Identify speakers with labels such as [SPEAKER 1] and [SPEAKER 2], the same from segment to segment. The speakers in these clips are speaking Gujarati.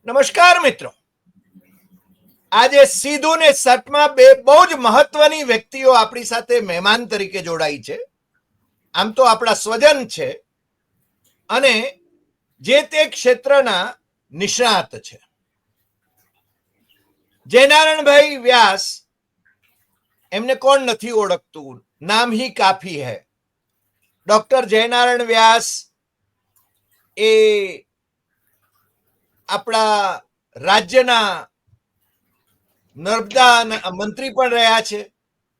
[SPEAKER 1] નમસ્કાર મિત્રો, આજે સીધું ને સટમાં બે બહુ જ મહત્વની વ્યક્તિઓ આપણી સાથે મહેમાન તરીકે જોડાઈ છે. આમ તો આપણા સ્વજન છે અને જે તે ક્ષેત્રના નિષ્ણાત છે. જયનારાયણભાઈ વ્યાસ, એમને કોણ નથી ઓળખતું? નામ હી કાફી હૈ. ડોક્ટર જયનારાયણ વ્યાસ એ આપણા રાજ્યના નર્મદા મંત્રી પણ રહ્યા છે,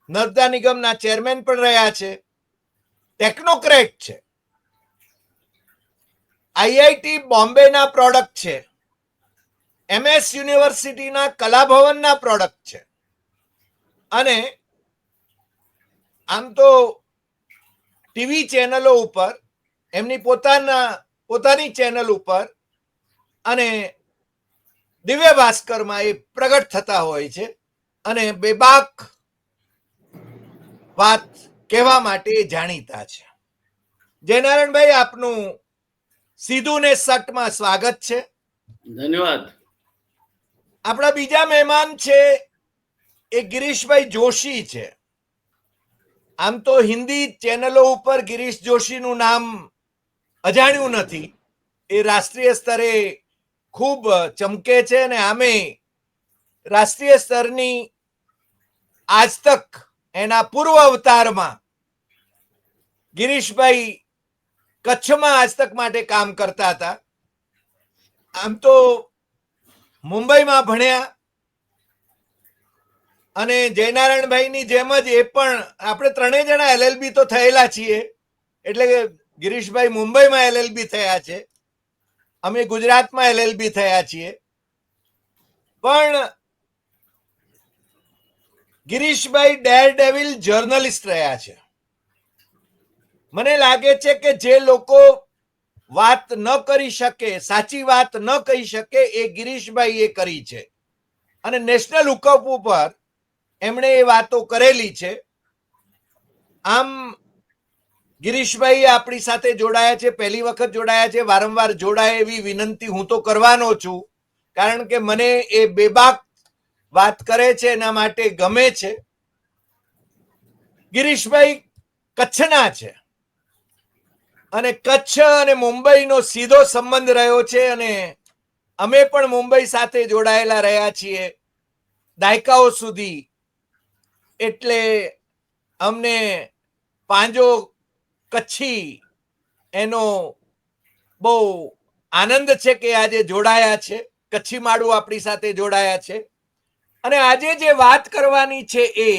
[SPEAKER 1] નર્મદા નિગમના ચેરમેન પણ રહ્યા છે, ટેકનોક્રેટ છે, આઈઆઈટી બોમ્બેના પ્રોડક્ટ છે, MS યુનિવર્સિટીના કલાભવનના પ્રોડક્ટ છે. અને આમ તો ટીવી ચેનલો ઉપર, એમની પોતાની ચેનલ ઉપર અને દિવ્ય ભાસ્કરમાં એ પ્રગટ થતા હોય છે અને બેબાક વાત કહેવા માટે જાણીતા છે. જયનારાયણભાઈ, આપનું સીધું ને સટમાં સ્વાગત છે.
[SPEAKER 2] ધન્યવાદ.
[SPEAKER 1] આપણા બીજા મહેમાન છે એ ગિરીશભાઈ જોશી છે. આમ તો હિન્દી ચેનલો ઉપર ગિરીશ જોશીનું નામ અજાણ્યું નથી. એ રાષ્ટ્રીય સ્તરે ખૂબ ચમકે છે અને આમે રાષ્ટ્રીય સ્તરની આજ તક એના પૂર્વ અવતારમાં ગિરીશભાઈ કચ્છમાં આજ તક માટે કામ કરતા હતા. આમ તો મુંબઈમાં ભણ્યા અને જયનારાયણભાઈની જેમ જ એ પણ, આપણે ત્રણેય જણા LLB તો થયેલા છીએ, એટલે કે ગિરીશભાઈ મુંબઈમાં LLB થયા છે, અમે ગુજરાતમાં LLB થયા છીએ. પણ ગિરીશભાઈ ડેરડેવિલ જર્નલિસ્ટ રહ્યા છે. મને લાગે છે કે જે લોકો વાત ન કરી શકે, સાચી વાત ન કહી શકે, એ ગિરીશભાઈ એ કરી છે અને નેશનલ હુકઅપ ઉપર એમણે એ વાતો કરેલી છે. આમ ગિરીશભાઈ આપણી સાથે જોડાયા છે, પહેલી વખત જોડાયા છે. વારંવાર જોડાય એવી વિનંતી હું તો કરવાનો છું, કારણ કે મને એ બેબાક વાત કરે છે એના માટે ગમે છે. ગિરીશભાઈ કચ્છના છે અને કચ્છ અને મુંબઈનો સીધો સંબંધ રહ્યો છે અને અમે પણ મુંબઈ સાથે જોડાયેલા રહ્યા છીએ દાયકાઓ સુધી. એટલે અમને પાંજો કચ્છી એનો બહુ આનંદ છે કે આજે જોડાયા છે, કચ્છી માળું આપણી સાથે જોડાયા છે. અને આજે જે વાત કરવાની છે એ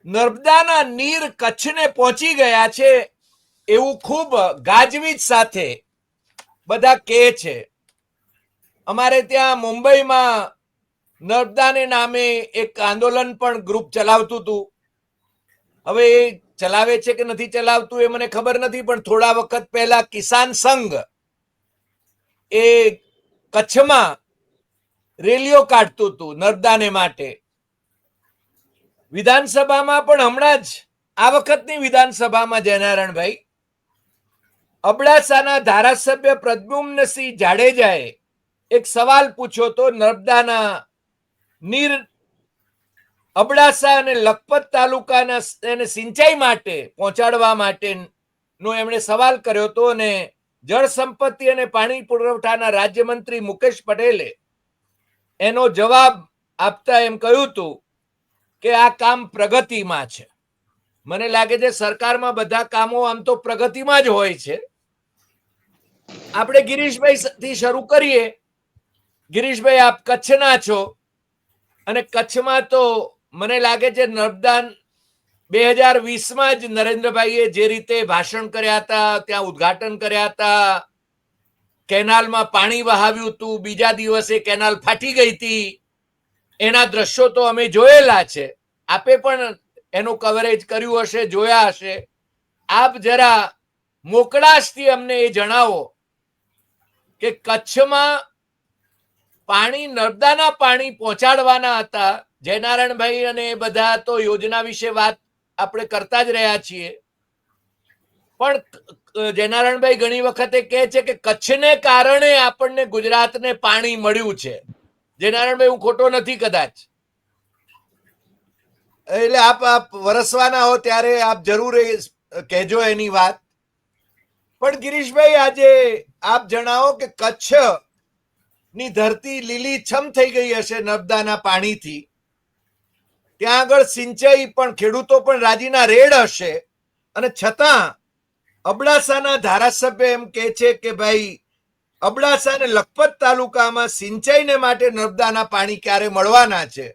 [SPEAKER 1] નર્મદાના નીર કચ્છને પહોંચી ગયા છે એવું ખૂબ ગાજવીજ સાથે બધા કહે છે. અમારે ત્યાં મુંબઈમાં નર્મદાને નામે એક આંદોલન પણ ગ્રુપ ચલાવતું હતું. હવે એ ચલાવે છે કે નથી ચલાવતું એ મને ખબર નથી, પણ થોડા વખત પહેલા કિસાન સંઘ એ કચ્છમાં રેલીઓ કાઢતું હતું નર્મદાને માટે. વિધાનસભામાં પણ હમણાં જ આ વખતની વિધાનસભામાં જયનારાયણભાઈ, અબડાસાના ધારાસભ્ય પ્રદ્યુમ્નસિંહ જાડેજાએ એક સવાલ પૂછ્યો તો નર્મદાના નીર અબડાસા અને લખપત તાલુકાના એને સિંચાઈ માટે પહોંચાડવા માટેનો એમણે સવાલ કર્યો હતો અને જળ સંપત્તિ અને પાણી પુરવઠાના રાજ્યમંત્રી મુકેશ પટેલે એનો જવાબ આપતા એમ કહ્યું હતું કે આ કામ પ્રગતિમાં છે. મને લાગે છે સરકારમાં બધા કામો આમ તો પ્રગતિમાં જ હોય છે. આપણે ગિરીશભાઈ થી શરૂ કરીએ. ગિરીશભાઈ, આપ કચ્છના છો અને કચ્છમાં તો મને લાગે છે નર્મદા 2020માં જ નરેન્દ્રભાઈએ જે રીતે ભાષણ કર્યા હતા, ત્યાં ઉદ્ઘાટન કર્યા હતા, કેનાલમાં પાણી વહાવ્યું હતું, બીજા દિવસે કેનાલ ફાટી ગઈ હતી, એના દ્રશ્યો તો અમે જોયેલા છે. આપે પણ એનું કવરેજ કર્યું હશે, જોયા હશે. આપ જરા મોકળાશથી અમને એ જણાવો કે કચ્છમાં પાણી, નર્મદાના પાણી પહોંચાડવાના હતા. જયનારાયણભાઈ અને બધા તો યોજના વિશે વાત આપણે કરતા જ રહ્યા છીએ, પણ જયનારાયણભાઈ ઘણી વખતે કહે છે કે કચ્છને કારણે આપણને ગુજરાતને પાણી મળ્યું છે. જયનારાયણભાઈ, હું ખોટો નથી કદાચ? એટલે આપ વરસવાના હો ત્યારે આપ જરૂર કહેજો એની વાત. પણ ગિરીશભાઈ, આજે આપ જણાવો કે કચ્છ ની ધરતી લીલીછમ થઈ ગઈ હશે નર્મદાના પાણીથી. ત્યાં આગળ સિંચાઈ પણ, ખેડૂતો પણ રાજીના રેડ હશે, અને છતાં અબડાસાના ધારાસભ્ય એમ કે છે કે ભાઈ અબડાસા અને લખપત તાલુકામાં સિંચાઈને માટે નર્મદાના પાણી ક્યારે મળવાના છે.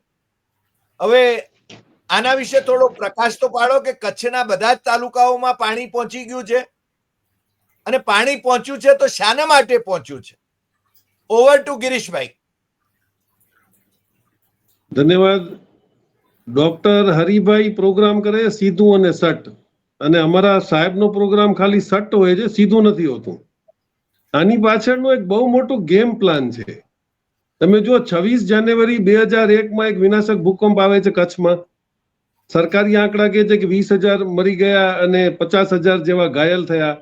[SPEAKER 1] હવે આના વિશે થોડો પ્રકાશ તો પાડો કે કચ્છના બધા જ તાલુકાઓમાં પાણી પહોંચી ગયું છે, અને પાણી પહોંચ્યું છે તો શાના માટે પહોંચ્યું છે? Over to Girishbhai.
[SPEAKER 2] ધન્યવાદ. ડોક્ટર હરિભાઈ પ્રોગ્રામ કરે સીધું અને સટ, અને અમારા સાહેબનો પ્રોગ્રામ ખાલી સટ હોય છે, સીધું નથી હોતું. આની પાછળનો એક બહુ મોટો ગેમ પ્લાન છે. તમે જુઓ, 26 જાન્યુઆરી 2001 એક વિનાશક ભૂકંપ આવે છે કચ્છમાં. સરકારી આંકડા કહે છે કે 20,000 મરી ગયા અને 50,000 જેવા ઘાયલ થયા.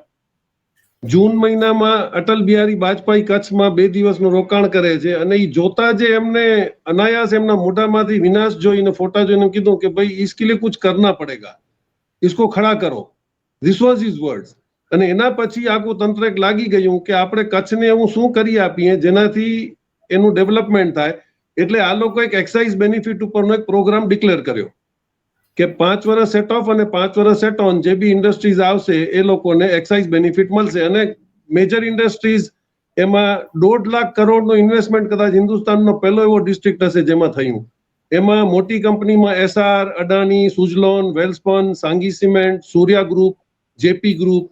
[SPEAKER 2] જૂન મહિનામાં અટલ બિહારી વાજપેયી કચ્છમાં 2 દિવસનું રોકાણ કરે છે, અને એ જોતા જે એમને અનાયાસ એમના મોઢામાંથી વિનાશ જોઈને, ફોટા જોઈને કીધું કે ભાઈ इसके लिए कुछ करना पड़ेगा, इसको खड़ा करो. This was his words. અને એના પછી આખું તંત્ર એક લાગી ગયું કે આપણે કચ્છને એવું શું કરી આપીએ જેનાથી એનું ડેવલપમેન્ટ થાય. એટલે આ લોકો એક એક્સાઇઝ બેનિફિટ ઉપરનો એક પ્રોગ્રામ ડિક્લેર કર્યો કે 5 વર્ષ સેટ ઓફ અને 5 વર્ષ સેટ ઓન, જે બી ઇન્ડસ્ટ્રીઝ આવશે એ લોકોને એક્સાઇઝ બેનિફિટ મળશે. અને મેજર ઇન્ડસ્ટ્રીઝ એમાં 1.5 લાખ કરોડનો ઇન્વેસ્ટમેન્ટ કદાચ હિન્દુસ્તાનનો પહેલો એવો ડિસ્ટ્રિક્ટ હશે જેમાં થયું. એમાં મોટી કંપનીમાં એસઆર, અડાની, સુઝલોન, વેલ્સપન, સાંગી સિમેન્ટ, સૂર્યા ગ્રુપ, જેપી ગ્રુપ,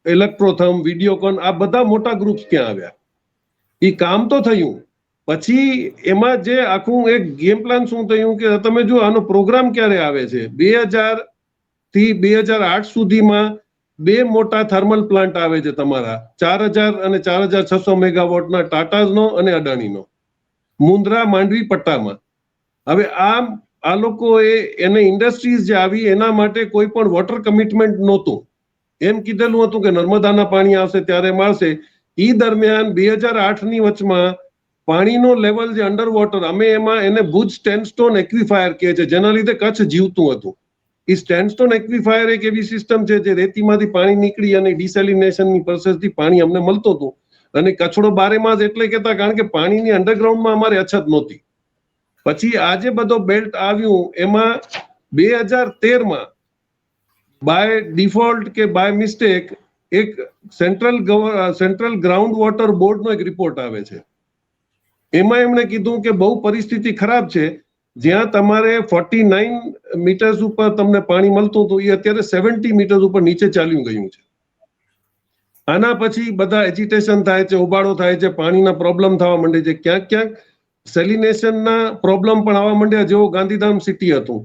[SPEAKER 2] ઇલેક્ટ્રોથમ, વિડીયોકોન, આ બધા મોટા ગ્રુપ્સ ક્યાં આવ્યા. એ કામ તો થયું. પછી એમાં જે આખું એક ગેમ પ્લાન શું થયું કે તમે જો આનો પ્રોગ્રામ ક્યારે આવે છે, 2000 થી 2008 સુધીમાં 2 મોટા થર્મલ પ્લાન્ટ આવે છે તમારા, 4000 અને 4600 મેગાવોટના, ટાટાનો અને અડાણીનો, મુન્દ્રા, માંડવી, પટ્ટામાં. હવે આ લોકોએ એને ઇન્ડસ્ટ્રીઝ જે આવી એના માટે કોઈ પણ વોટર કમિટમેન્ટ નહોતું. એમ કીધેલું હતું કે નર્મદાના પાણી આવશે ત્યારે મળશે. એ દરમિયાન 2008ની વચમાં પાણીનો લેવલ જે અંડર વોટર, અમે એમાં એને ભુજ સ્ટેન્ડસ્ટોન એક્વિફાયર કહે છે, જેના લીધે કચ્છ જીવતું હતું. એ સ્ટેન્ડસ્ટોન એક્વિફાયર એક એવી સિસ્ટમ છે જે રેતીમાંથી પાણી નીકળી અને ડિસેલિનેશનની પ્રોસેસથી પાણી અમને મળતું હતું. અને કચ્છડો 12 માસ એટલે કહેતા કારણ કે પાણીની અંડરગ્રાઉન્ડમાં અમારે અછત નહોતી. પછી આજે બધો બેલ્ટ આવ્યું, એમાં 2013માં બાય ડિફોલ્ટ કે બાય મિસ્ટેક એક સેન્ટ્રલ ગ્રાઉન્ડ વોટર બોર્ડનો એક રિપોર્ટ આવે છે. એમાં એમણે કીધું કે બહુ પરિસ્થિતિ ખરાબ છે. જ્યાં તમારે 49 મીટર્સ ઉપર તમને પાણી મળતું હતું એ અત્યારે 70 મીટર્સ ઉપર નીચે ચાલ્યું ગયું છે. આના પછી બધા એજિટેશન થાય છે, ઉબાળો થાય છે, પાણીના પ્રોબ્લેમ થવા માંડે છે. ક્યાંક સેલિનેશનના પ્રોબ્લેમ પણ આવવા માંડ્યા, જેવો ગાંધીધામ સિટી હતું.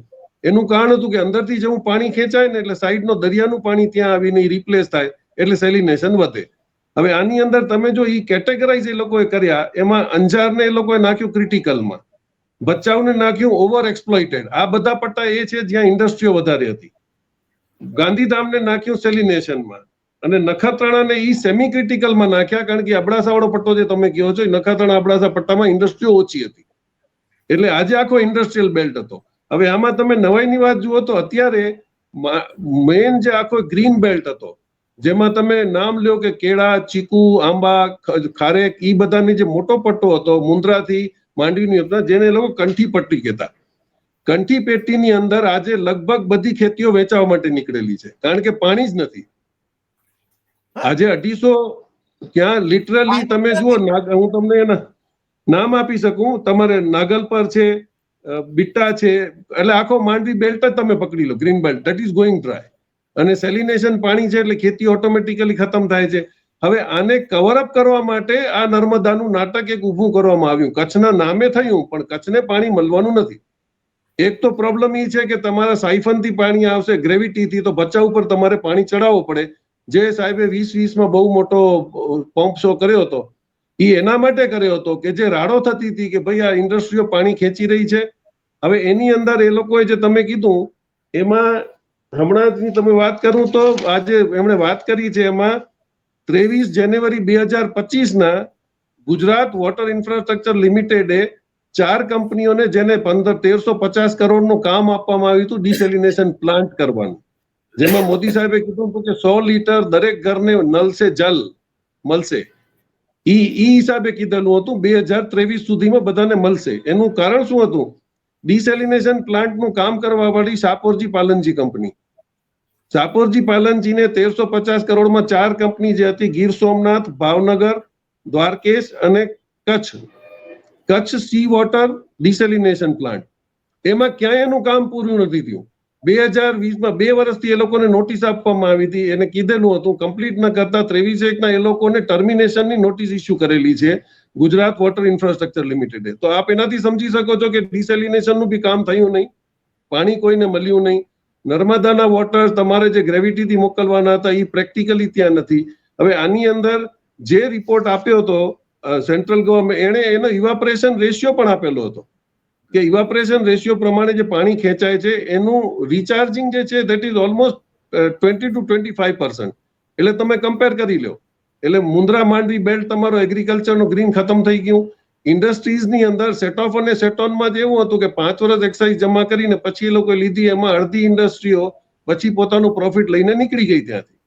[SPEAKER 2] એનું કારણ હતું કે અંદરથી જેવું પાણી ખેંચાય ને એટલે સાઈડનો દરિયાનું પાણી ત્યાં આવીને રિપ્લેસ થાય એટલે સેલિનેશન વધે. હવે આની અંદર તમે જો એ કેટેગરાઇઝ એ લોકોએ કર્યા, એમાં અંજારને એ લોકોએ નાખ્યું ક્રિટિકલમાં, ભચાઉને નાખ્યું ઓવર એક્સપ્લોઇટેડ. આ બધા પટ્ટા એ છે જ્યાં ઇન્ડસ્ટ્રીઓ વધારે હતી. ગાંધીધામને નાખ્યું સેલિનેશનમાં, અને નખત્રાણાને ઈ સેમી ક્રિટિકલમાં નાખ્યા કારણ કે અબડાસા વાળો પટ્ટો જે તમે કહો છો, નખત્રાણા અબડાસા પટ્ટામાં ઇન્ડસ્ટ્રીઓ ઓછી હતી. એટલે આજે આખો ઇન્ડસ્ટ્રીયલ બેલ્ટ હતો. હવે આમાં તમે નવાઈની વાત જુઓ તો અત્યારે મેઇન જે આખો ગ્રીન બેલ્ટ હતો, જેમાં તમે નામ લ્યો કે કેળા, ચીકુ, આંબા, ખારેક, ઈ બધાની જે મોટો પટ્ટો હતો મુન્દ્રાથી માંડવીની અંદર, જેને લોકો કંઠી પટ્ટી કહેતા. કંઠી પેટીની અંદર આજે લગભગ બધી ખેતીઓ વેચવા માટે નીકળેલી છે કારણ કે પાણી જ નથી. આજે 250 ક્યાં લિટરલી તમે જુઓ, હું તમને એના નામ આપી શકું, તમારે નાગલ પર છે, બિટ્ટા છે, એટલે આખો માંડવી બેલ્ટ જ તમે પકડી લો, green belt, that is going dry. અને સેલિનેશન પાણી છે એટલે ખેતી ઓટોમેટિકલી ખતમ થાય છે. હવે આને કવરઅપ કરવા માટે આ નર્મદાનું નાટક એક ઊભું કરવામાં આવ્યું. કચ્છના નામે થયું પણ કચ્છને પાણી મળવાનું નથી. એક તો પ્રોબ્લેમ એ છે કે તમારા સાયફનથી પાણી આવશે, ગ્રેવિટીથી, તો ભચાઉ ઉપર તમારે પાણી ચડાવવું પડે. જે સાહેબે 2020માં બહુ મોટો પંપ શો કર્યો હતો, એ એના માટે કર્યો હતો કે જે રાડો થતી હતી કે ભાઈ આ ઇન્ડસ્ટ્રીઓ પાણી ખેંચી રહી છે. હવે એની અંદર એ લોકોએ જે તમે કીધું એમાં હમણાં જ તમે વાત કરું તો આજે એમણે વાત કરી છે એમાં 23 જાન્યુઆરી 2025 ગુજરાત વોટર ઇન્ફ્રાસ્ટ્રક્ચર લિમિટેડે 4 કંપનીઓને જેને 1350 કરોડનું કામ આપવામાં આવ્યું હતું ડિસેલિનેશન પ્લાન્ટ કરવાનું, જેમાં મોદી સાહેબે કીધું હતું કે 100 લીટર દરેક ઘરને નલ સે જલ મળશે. ઈ હિસાબે કીધેલું હતું 2023 સુધીમાં બધાને મળશે. એનું કારણ શું હતું? ડિસેલિનેશન પ્લાન્ટનું કામ કરવા વાળી શાપોરજી પાલનજી કંપની. શાપોરજી પાલનજીને 1350 કરોડમાં 4 કંપની જે હતી ગીર સોમનાથ, ભાવનગર, દ્વારકેશ અને Kutch C water desalination plant, એમાં ક્યાંય એનું કામ પૂરું નથી થયું. 2020માં 2 વર્ષથી એ લોકોને નોટિસ આપવામાં આવી હતી, એને કીધેલું હતું કમ્પ્લીટ ન કરતા 23/1 એ લોકોને ટર્મિનેશનની નોટિસ ઇસ્યુ કરેલી છે ગુજરાત વોટર ઇન્ફ્રાસ્ટ્રક્ચર લિમિટેડે. તો આપ એનાથી સમજી શકો છો કે ડિસેલિનેશનનું બી કામ થયું નહીં, પાણી કોઈને મળ્યું નહીં. નર્મદાના વોટર તમારે જે ગ્રેવિટીથી મોકલવાના હતા એ પ્રેક્ટિકલી ત્યાં નથી. હવે આની અંદર જે રિપોર્ટ આપ્યો હતો સેન્ટ્રલ ગવર્મેન્ટ, એનો ઇવાપરેશન રેશિયો પણ આપેલો હતો કે ઇવાપરેશન રેશિયો પ્રમાણે જે પાણી ખેંચાય છે એનું રિચાર્જિંગ જે છે ધેટ ઇઝ ઓલમોસ્ટ 20 to 25%. એટલે તમે કમ્પેર કરી લો. એટલે મુન્દ્રા માંડવી બેલ્ટ તમારો એગ્રીકલ્ચરનું ગ્રીન ખતમ થઈ ગયું. ઇન્ડસ્ટ્રીઝની અંદર સેટ ઓફ અને સેટ ઓનમાં જ એવું હતું કે 5 વર્ષ એક્સાઇઝ જમા કરીને પછી એ લોકો લીધી, એમાં અડધી ઇન્ડસ્ટ્રીઓ પછી પોતાનું પ્રોફિટ લઈને નીકળી ગઈ ત્યાંથી.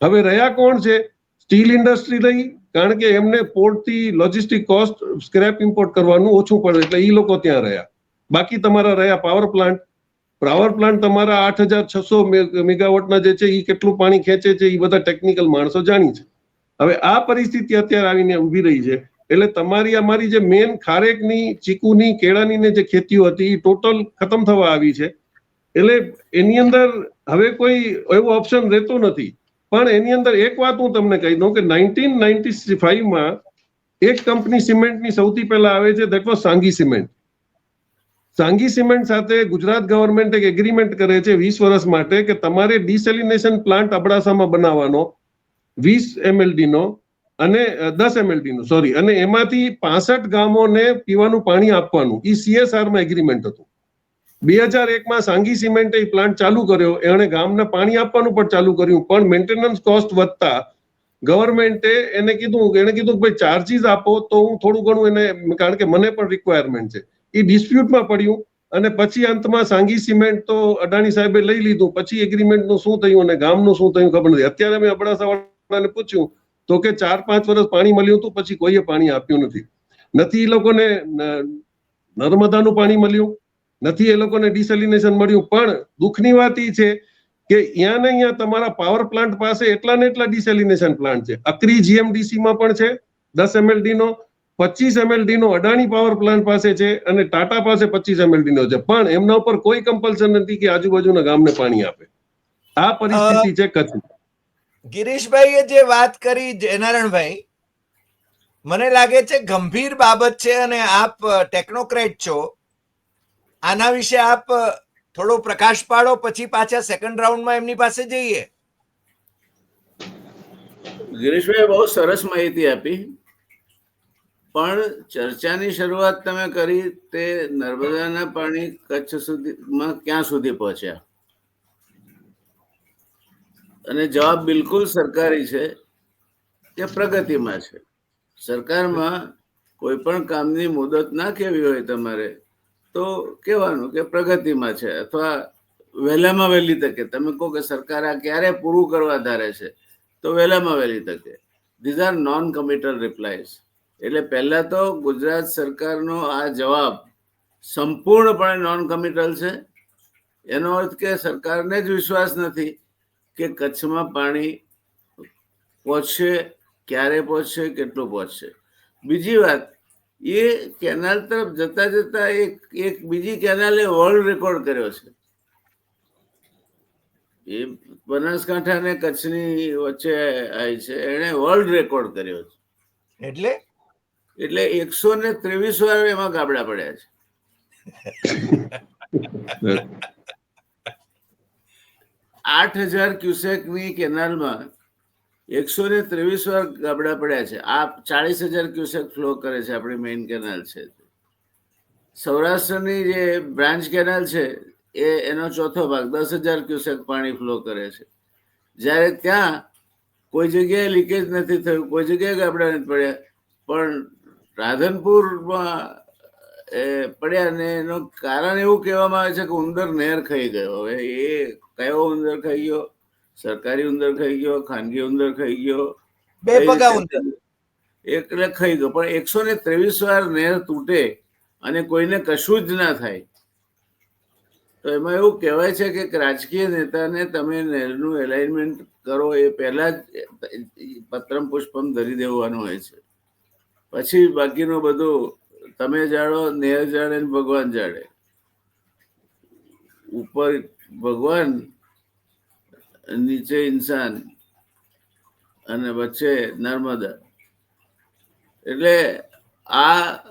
[SPEAKER 2] હવે રહ્યા કોણ છે? સ્ટીલ ઇન્ડસ્ટ્રી રહી, કારણ કે એમને પોર્ટથી લોજિસ્ટિક કોસ્ટ સ્ક્રેપ ઇમ્પોર્ટ કરવાનું ઓછું પડે એટલે એ લોકો ત્યાં રહ્યા. બાકી તમારા રહ્યા પાવર પ્લાન્ટ તમારા 8600 મેગાવોટના જે છે એ કેટલું પાણી ખેંચે છે એ બધા ટેકનિકલ માણસો જાણી છે. હવે આ પરિસ્થિતિ અત્યારે આવીને ઉભી રહી છે. એટલે તમારી અમારી જે મેન ખારેકની, ચીકુની, કેળાની જે ખેતીઓ હતી એ ટોટલ ખતમ થવા આવી છે. એટલે એની અંદર હવે કોઈ એવો ઓપ્શન રહેતો નથી. પણ એની અંદર એક વાત હું તમને કહી દઉં કે 1995માં એક કંપની સિમેન્ટની સૌથી પહેલા આવે છે, દેટ વોઝ સાંગી સિમેન્ટ. સાંગી સિમેન્ટ સાથે ગુજરાત ગવર્મેન્ટ એક એગ્રીમેન્ટ કરે છે 20 વર્ષ માટે કે તમારે ડિસેલિનેશન પ્લાન્ટ અબડાસામાં બનાવવાનો 20 MLD નો અને 10 MLD નો સોરી, અને એમાંથી 65 ગામોને પીવાનું પાણી આપવાનું. એ CSRમાં એગ્રીમેન્ટ હતું. 2001માં સાંગી સિમેન્ટે એ પ્લાન્ટ ચાલુ કર્યો, એણે ગામને પાણી આપવાનું પણ ચાલુ કર્યું, પણ મેન્ટેનન્સ કોસ્ટ વધતા ગવર્મેન્ટે એને કીધું કે ભાઈ ચાર્જીસ આપો તો હું થોડું ઘણું એને, કારણ કે મને પણ રિક્વાયરમેન્ટ છે. એ ડિસ્પ્યુટમાં પડ્યું અને પછી અંતમાં સાંગી સિમેન્ટ તો અડાણી સાહેબે લઈ લીધું. પછી એગ્રીમેન્ટનું શું થયું અને ગામનું શું થયું ખબર નથી. અત્યારે મેં અબડાસાવાળાને પૂછ્યું તો કે 4-5 વર્ષ પાણી મળ્યું હતું, પછી કોઈએ પાણી આપ્યું નથી. નથી એ લોકોને નર્મદાનું પાણી મળ્યું, નથી એ લોકોને ડિસેલિનેશન મળ્યું. પણ દુઃખની વાત એ છે કે અહીંયા ને અહીંયા તમારા પાવર પ્લાન્ટ પાસે એટલા ને એટલા ડિસેલિનેશન પ્લાન્ટ છે. અક્રી GMDCમાં પણ છે 10 MLD નો, 25 MLD નો અડાણી પાવર પ્લાન્ટ પાસે છે અને ટાટા પાસે 25 MLD નો છે. પણ એમના ઉપર કોઈ કમ્પલ્સન નથી કે આજુબાજુના ગામને પાણી આપે. આ પરિસ્થિતિ છે કચ્છની.
[SPEAKER 1] ગિરીશભાઈએ જે વાત કરી જયનારાયણભાઈ, મને લાગે છે ગંભીર બાબત છે અને આપ ટેકનોક્રેટ છો. આના વિશે આપ થોડો પ્રકાશ પાડો, પછી પાછા સેકન્ડ રાઉન્ડમાં એમની પાસે જઈએ.
[SPEAKER 3] ગિરીશભાઈ બહુ સરસ માહિતી આપી, પણ ચર્ચાની શરૂઆત તમે કરી તે નર્મદાના પાણી કચ્છ સુધીમાં ક્યાં સુધી પહોંચ્યા, અને જવાબ બિલકુલ સરકારી છે કે પ્રગતિમાં છે. સરકારમાં કોઈ પણ કામની મુદત ના કહેવી હોય તમારે તો કહેવાનું કે પ્રગતિમાં છે, અથવા વહેલામાં વહેલી તકે તમે કહો કે સરકાર આ ક્યારે પૂરું કરવા ધારે છે તો વહેલામાં વહેલી તકે. These are non committal replies. એટલે પહેલા તો ગુજરાત સરકારનો આ જવાબ સંપૂર્ણપણે નોન કમિટલ છે. એનો અર્થ કે સરકારને જ વિશ્વાસ નથી કે કચ્છમાં પાણી પહોંચશે, ક્યારે પહોંચશે, કેટલું પહોંચશે. બીજી વાત, એ કેનાલ તરફ જતા જતા એક બીજી કેનાલે વર્લ્ડ રેકોર્ડ કર્યો છે. એ બનાસકાંઠા અને કચ્છની વચ્ચે આવી છે, એને વર્લ્ડ રેકોર્ડ કર્યો છે.
[SPEAKER 1] એટલે
[SPEAKER 3] 123 વાર એમાં ગાબડા પડ્યા છે. 8000 ક્યુસેકની કેનાલમાં 123 વાર ગાબડા પડ્યા છે. આ 40,000 ક્યુસેક ફ્લો કરે છે, આપણી મેઇન કેનાલ છે. સૌરાષ્ટ્રની જે બ્રાન્ચ કેનાલ છે એનો ચોથો ભાગ 10,000 ક્યુસેક પાણી ફ્લો કરે છે. જ્યારે ત્યાં કોઈ જગ્યાએ લીકેજ નથી થયું, કોઈ જગ્યાએ ગાબડા નથી પડ્યા, પણ રાધનપુરમાં પડ્યા ને એનું કારણ એવું કહેવામાં આવે છે કે ઉંદર નહેર ખાઈ ગયો. હવે એ કયો ઉંદર ખાઈ ગયો? સરકારી ઉંદર ખાઈ ગયો, ખાનગી ઉંદર ખાઈ ગયો,
[SPEAKER 1] બે પગા ઉંદર
[SPEAKER 3] એટલે ખાઈ ગયો. પણ 123 વાર નહેર તૂટે અને કોઈને કશું જ ના થાય, તો એમાં એવું કહેવાય છે કે રાજકીય નેતાને તમે નહેરનું એલાઇનમેન્ટ કરો એ પહેલા જ પત્રમ પુષ્પમ ધરી દેવાનું હોય છે. પછી બાકીનું બધું તમે જાણો, નહેર જાણે ને ભગવાન જાણે. ઉપર ભગવાન, નીચે ઇન્સાન અને વચ્ચે નર્મદા. એટલે આ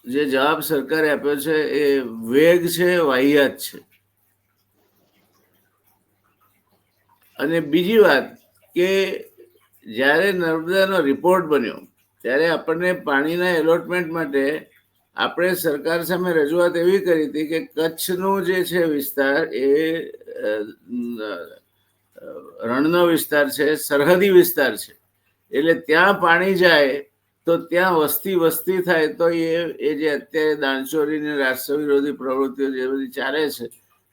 [SPEAKER 3] જે જવાબ સરકારે આપ્યો છે એ વેગ છે, વાહિયાત છે. અને બીજી વાત કે જ્યારે નર્મદાનો રિપોર્ટ બન્યો ત્યારે આપણને પાણીના એલોટમેન્ટ માટે આપણે સરકાર સામે રજૂઆત એવી કરી હતી કે કચ્છનો જે છે વિસ્તાર એ રણનો વિસ્તાર છે, સરહદી વિસ્તાર છે, એટલે ત્યાં પાણી જાય તો ત્યાં વસ્તી થાય તો એ જે અત્યારે દાણચોરીની રાષ્ટ્ર વિરોધી પ્રવૃત્તિઓ જે બધી ચાલે છે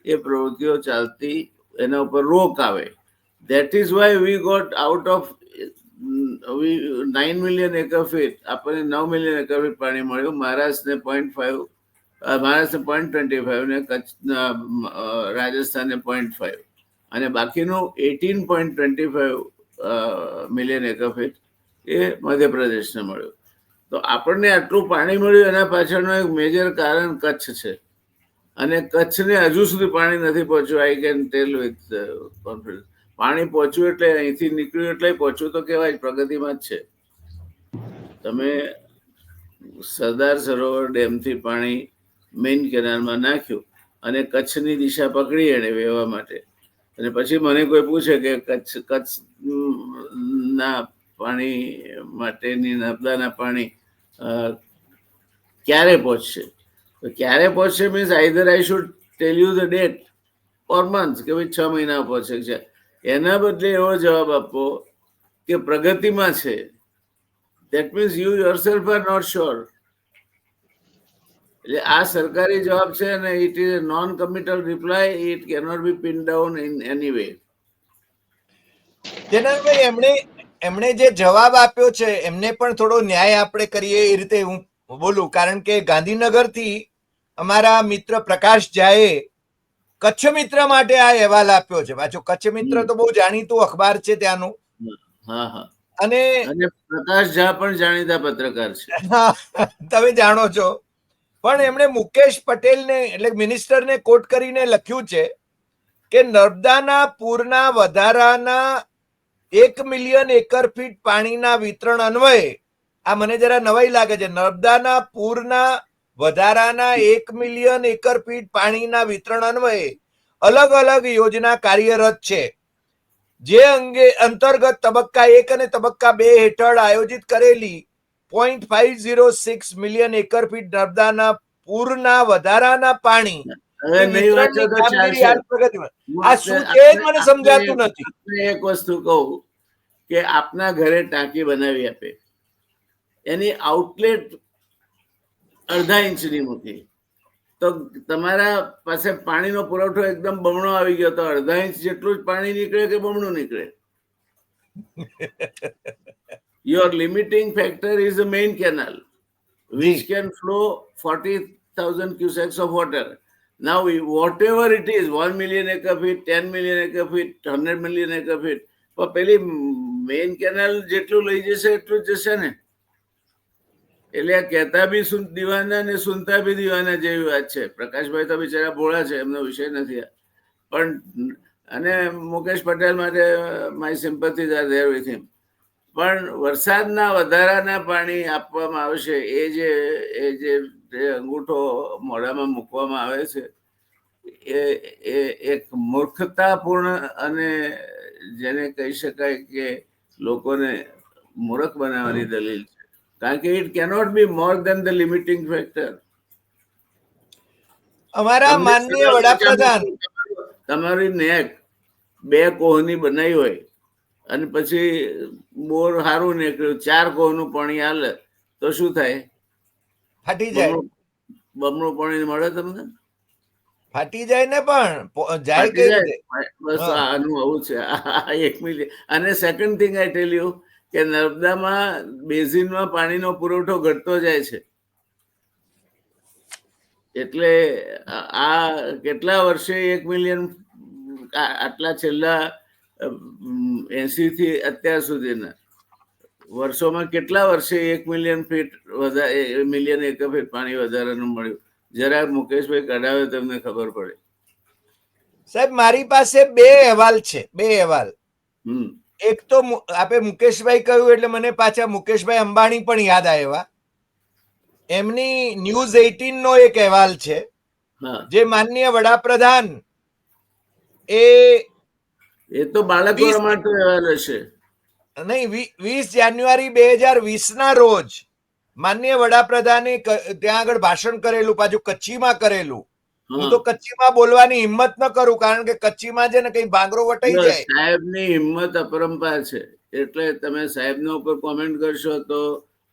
[SPEAKER 3] એ પ્રવૃત્તિઓ ચાલતી એના ઉપર રોક આવે. That is why we got out of 9 million acre feet, આપણને 9 million acre feet પાણી મળ્યું. મહારાષ્ટ્રને 0.5, મહારાષ્ટ્રને 0.25 ને કચ્છ રાજસ્થાનને 0.5 અને બાકીનું 18.25 મિલિયન એકર ફીટ એ મધ્યપ્રદેશને મળ્યું. તો આપણને આટલું પાણી મળ્યું એના પાછળનું એક મેજર કારણ કચ્છ છે. અને કચ્છને હજુ સુધી પાણી નથી પહોંચ્યું. I can tail with confidence. પાણી પહોંચ્યું એટલે અહીંથી નીકળ્યું એટલે પહોંચ્યું તો કહેવાય પ્રગતિમાં જ છે. તમે સરદાર સરોવર ડેમથી પાણી મેઇન કેનાલમાં નાખ્યું અને કચ્છની દિશા પકડી એને વહેવા માટે. અને પછી મને કોઈ પૂછે કે કચ્છ ના પાણી માટેની નર્મદાના પાણી ક્યારે પહોંચશે? તો ક્યારે પહોંચશે means either I should tell you the date or month કે ભાઈ 6 મહિના પહોંચે છે. એના બદલે એવો જવાબ આપો કે પ્રગતિમાં છે. That means you yourself are not sure. એટલે આ સરકારી જવાબ છે અને it is a non-committal reply. It cannot be pinned down in any way.
[SPEAKER 1] જેનલભાઈ, એમણે જે જવાબ આપ્યો છે એમને પણ થોડો ન્યાય આપણે કરીએ એ રીતે હું બોલું. કારણ કે ગાંધીનગરથી અમારા મિત્ર પ્રકાશ ઝાએ કચ્છ મિત્ર માટે આ અહેવાલ આપ્યો છે. પાછો કચ્છ મિત્ર તો બહુ જાણીતું અખબાર છે ત્યાંનું. અને
[SPEAKER 3] પ્રકાશ ઝા પણ જાણીતા પત્રકાર છે,
[SPEAKER 1] તમે જાણો છો. પણ એમણે મુકેશ પટેલને એટલે મિનિસ્ટરને કોટ કરીને લખ્યું છે કે નર્મદાના પૂરના વધારાના 1 મિલિયન એકર ફીટ પાણીના વિતરણ અન્વયે, આ મને જરા નવાઈ લાગે છે, નર્મદાના પૂરના વધારાના 1 મિલિયન એકર ફીટ પાણીના વિતરણ અન્વયે અલગ અલગ યોજના કાર્યરત છે, જે અંગે અંતર્ગત તબક્કા 1 અને તબક્કા 2 હેઠળ આયોજિત કરેલી 0.506 મિલિયન એકર ફીટ નર્મદાના પૂરના વધારાના પાણી આ શું છે મને સમજાતું નથી.
[SPEAKER 3] એક વસ્તુ કહું કે આપના ઘરે ટાંકી બનાવી આપે, એની આઉટલેટ 1/2 ઇંચની મૂકી તો તમારા પાસે પાણીનો પુરવઠો એકદમ બમણો આવી ગયો તો 1/2 ઇંચ જેટલું જ પાણી નીકળે કે બમણું નીકળે? Your limiting factor is the main canal, which can flow 40,000 cusecs of water. Now, whatever it is, 1 million acre feet, 10 million acre feet, 100 million acre feet, પણ પેલી મેઇન કેનાલ જેટલું લઈ જશે એટલું જ જશે ને. એટલે આ કહેતા બી દીવાના ને સુનતા બી દીવાના જેવી વાત છે. પ્રકાશભાઈ તો બિચારા ભોળા છે, એમનો વિષય નથી. પણ અને મુકેશ પટેલ માટે my sympathies are there with him. પણ વરસાદના વધારાના પાણી આપવામાં આવશે એ જે અંગૂઠો મોઢામાં મૂકવામાં આવે છે એ એક મૂર્ખતાપૂર્ણ અને જેને કહી શકાય કે લોકોને મૂર્ખ બનાવવાની દલીલ છે. કારણ કે it cannot be more than the limiting factor.
[SPEAKER 1] અમારા
[SPEAKER 3] તમને
[SPEAKER 1] માનનીય
[SPEAKER 3] સરળ
[SPEAKER 1] વડાપ્રધાન
[SPEAKER 3] ભાષામાં તમારી નેક 2 કોહની બનાવી હોય અને પછી બોર સારું નીકળ્યું 4 કોહનું પાણી હાલે તો શું થાય?
[SPEAKER 1] ફાટી જાય,
[SPEAKER 3] બમણું પાણી મળે તમને?
[SPEAKER 1] ફાટી જાય ને પણ જાય
[SPEAKER 3] ફાટી
[SPEAKER 1] કઈ
[SPEAKER 3] જાય.
[SPEAKER 1] રીતે?
[SPEAKER 3] બસ
[SPEAKER 1] હા.
[SPEAKER 3] આનું આવું છે. 1 મિલિયન. અને second thing I tell you કે નર્મદામાં બેઝિનમાં પાણીનો પુરવઠો ઘટતો જાય છે. એટલે આ કેટલા વર્ષે 1 મિલિયન, આટલા છેલ્લા 80 થી અત્યાર સુધીના વર્ષોમાં કેટલા વર્ષે 1 મિલિયન ફીટ વધારે, મિલિયન એકર ફીટ પાણી વધારાનું મળ્યું? જરા મુકેશભાઈ કઢાવે તમને ખબર પડે.
[SPEAKER 1] સાહેબ મારી પાસે 2 અહેવાલ છે, 2 અહેવાલ. એક તો આપે મુકેશભાઈ કહ્યું એટલે મને પાછા મુકેશભાઈ અંબાણી પણ યાદ આવ્યા. એમની ન્યૂઝ 18 નો એક અહેવાલ છે જે માનનીય વડાપ્રધાન
[SPEAKER 3] એ તો બાળકો માટે અહેવાલ હશે.
[SPEAKER 1] નહીં, 20 જાન્યુઆરી 2020 ના રોજ માનનીય વડાપ્રધાને ત્યાં આગળ ભાષણ કરેલું, પાછું કચ્છીમાં કરેલું. હું તો કચ્છીમાં બોલવાની હિંમત ન કરું કારણ કે કચ્છીમાં છે ને કઈ ભાંગરો વટાઈ જાય.
[SPEAKER 3] સાહેબની હિંમત અપરંપાર છે, એટલે તમે સાહેબના ઉપર કોમેન્ટ કરશો તો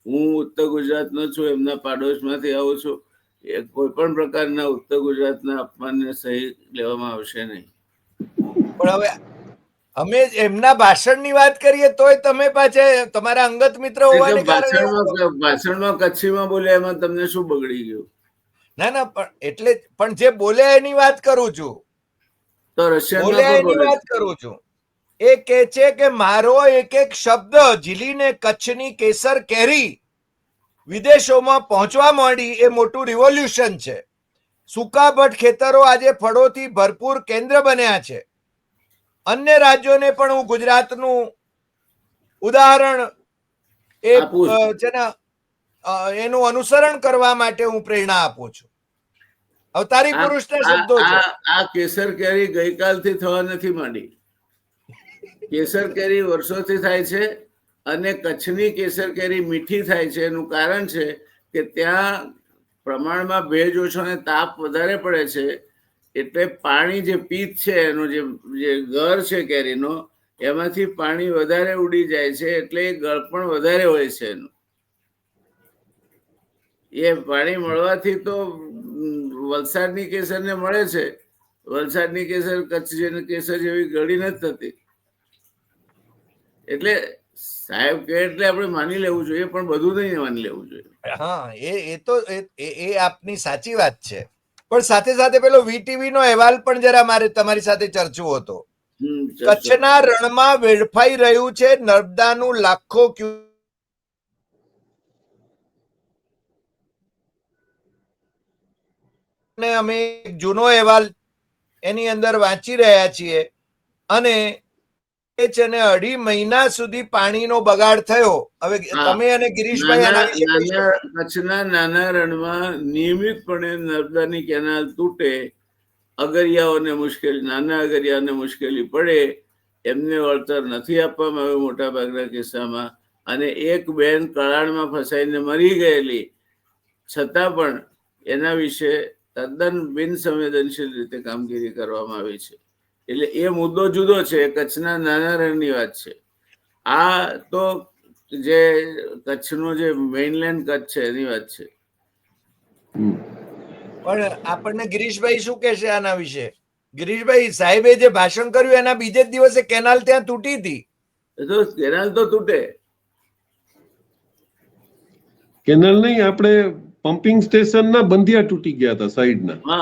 [SPEAKER 3] હું ઉત્તર ગુજરાતનો છું, એમના પાડોશમાંથી આવું છું, એ કોઈ પણ પ્રકારના ઉત્તર ગુજરાતના અપમાનને સહી લેવામાં આવશે નહીં.
[SPEAKER 1] પણ હવે અમે એમના ભાષણની વાત કરીએ તોય તમે પાછા તમારા અંગત મિત્ર હોવાને કારણે
[SPEAKER 3] ભાષણમાં કચ્છીમાં બોલ્યા એમાં તમને શું બગડી ગયું?
[SPEAKER 1] ના ના, પણ એટલે પણ જે બોલ્યા એની વાત કરું છું.
[SPEAKER 3] તો રશિયનમાં
[SPEAKER 1] બોલ્યા એની વાત કરું છું. એ કે છે કે મારો એક એક શબ્દ ઝીલીને કચ્છની કેસર કેરી વિદેશોમાં પહોંચવા માંડી એ મોટું રિવોલ્યુશન છે. સુકાભટ ખેતરો આજે ફળોથી ભરપૂર કેન્દ્ર બન્યા છે. અન્ય રાજ્યોને પણ હું ગુજરાતનું ઉદાહરણ એનું અનુસરણ કરવા માટે હું પ્રેરણા આપું છું. અવતારી પુરુષના શબ્દો છે.
[SPEAKER 3] આ કેસર કેરી ગઈકાલથી થવા નથી માંડી. કેસર કેરી વર્ષોથી થાય છે અને કચ્છની કેસર કેરી મીઠી થાય છે. એનું કારણ છે કે ત્યાં પ્રમાણમાં ભેજ ઓછો અને તાપ વધારે પડે છે, એટલે પાણી જે પિત્ત છે એનો જે ગર છે કેરીનો, એમાંથી પાણી વધારે ઉડી જાય છે, એટલે એ ગળ પણ વધારે હોય છે એનું. એ પાણી મળવાથી તો વલસાડની કેસરને મળે છે. વલસાડની કેસર કચ્છ કેસર જેવી ગળી નથી થતી. એટલે સાહેબ કે એટલે આપણે માની લેવું જોઈએ, પણ બધું નહીં માની લેવું જોઈએ.
[SPEAKER 1] હા, એ તો એ આપની સાચી વાત છે. પણ સાથે સાથે પેલો વીટીવી નો અહેવાલ પણ જરા મારે તમારી સાથે ચર્ચવો હતો. કચ્છના રણમાં વેડફાઈ રહ્યું છે નર્મદાનું લાખો ને અમે જૂનો અહેવાલ એની અંદર વાંચી રહ્યા છીએ અને છે ને 2.5 મહિના સુધી પાણીનો બગાડ થયો. હવે તમે અને ગિરીશભાઈ આના વિશે
[SPEAKER 3] કચ્છના નાના રણમાં નિયમિતપણે નર્મદાની કેનાલ તૂટે, અગરિયાઓને મુશ્કેલી, નાના અગરિયાઓને મુશ્કેલી પડે, એમને વળતર નથી આપવામાં આવ્યું મોટા ભાગના કિસ્સામાં, અને એક બેન કળાણમાં ફસાઈને મરી ગયેલી છતાં પણ એના વિશે તદ્દન બિનસંવેદનશીલ રીતે કામગીરી કરવામાં આવી છે. એટલે એ મુદ્દો જુદો છે, કચ્છના નાના રણની વાત છે. આ તો જે કચ્છનો જે મેઇનલેન્ડ કચ્છ છે એની વાત છે.
[SPEAKER 1] પણ આપણને ગિરીશભાઈ શું કહેશે આના વિશે? ગિરીશભાઈ, સાહેબે જે ભાષણ કર્યું એના બીજે જ દિવસે કેનાલ ત્યાં તૂટી હતી.
[SPEAKER 3] તો કેનાલ તો તૂટે.
[SPEAKER 2] કેનાલ નહીં, આપણે પમ્પિંગ સ્ટેશન ના બંધિયા તૂટી ગયા હતા સાઈડના.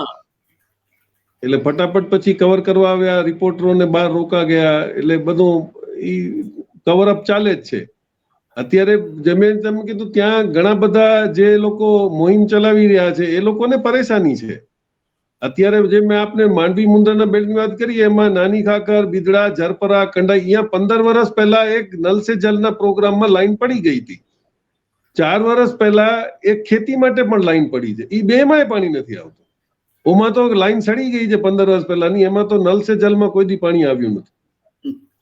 [SPEAKER 2] એટલે ફટાફટ પછી કવર કરવા આવ્યા, રિપોર્ટરોને બહાર રોકા ગયા, એટલે બધું કવર અપ ચાલે જ છે. અત્યારે તમે કીધું ત્યાં ઘણા બધા જે લોકો મોહિમ ચલાવી રહ્યા છે એ લોકોને પરેશાની છે. અત્યારે જે મેં આપને માંડવી મુંદ્રાના બેલ્ટની વાત કરી, એમાં નાની ખાકર, બિદડા, ઝરપરા, કંડાઈ, અહીંયા 15 વર્ષ પહેલા એક નલ સે જલના પ્રોગ્રામમાં લાઈન પડી ગઈ હતી. 4 વર્ષ પહેલા એક ખેતી માટે પણ લાઈન પડી છે. એ બેમાંય પાણી નથી આવતું. ઓમાં તો લાઈન સડી ગઈ છે 15 વર્ષ પહેલાની, એમાં તો નલ સે જલમાં કોઈ દી પાણી આવ્યું નથી.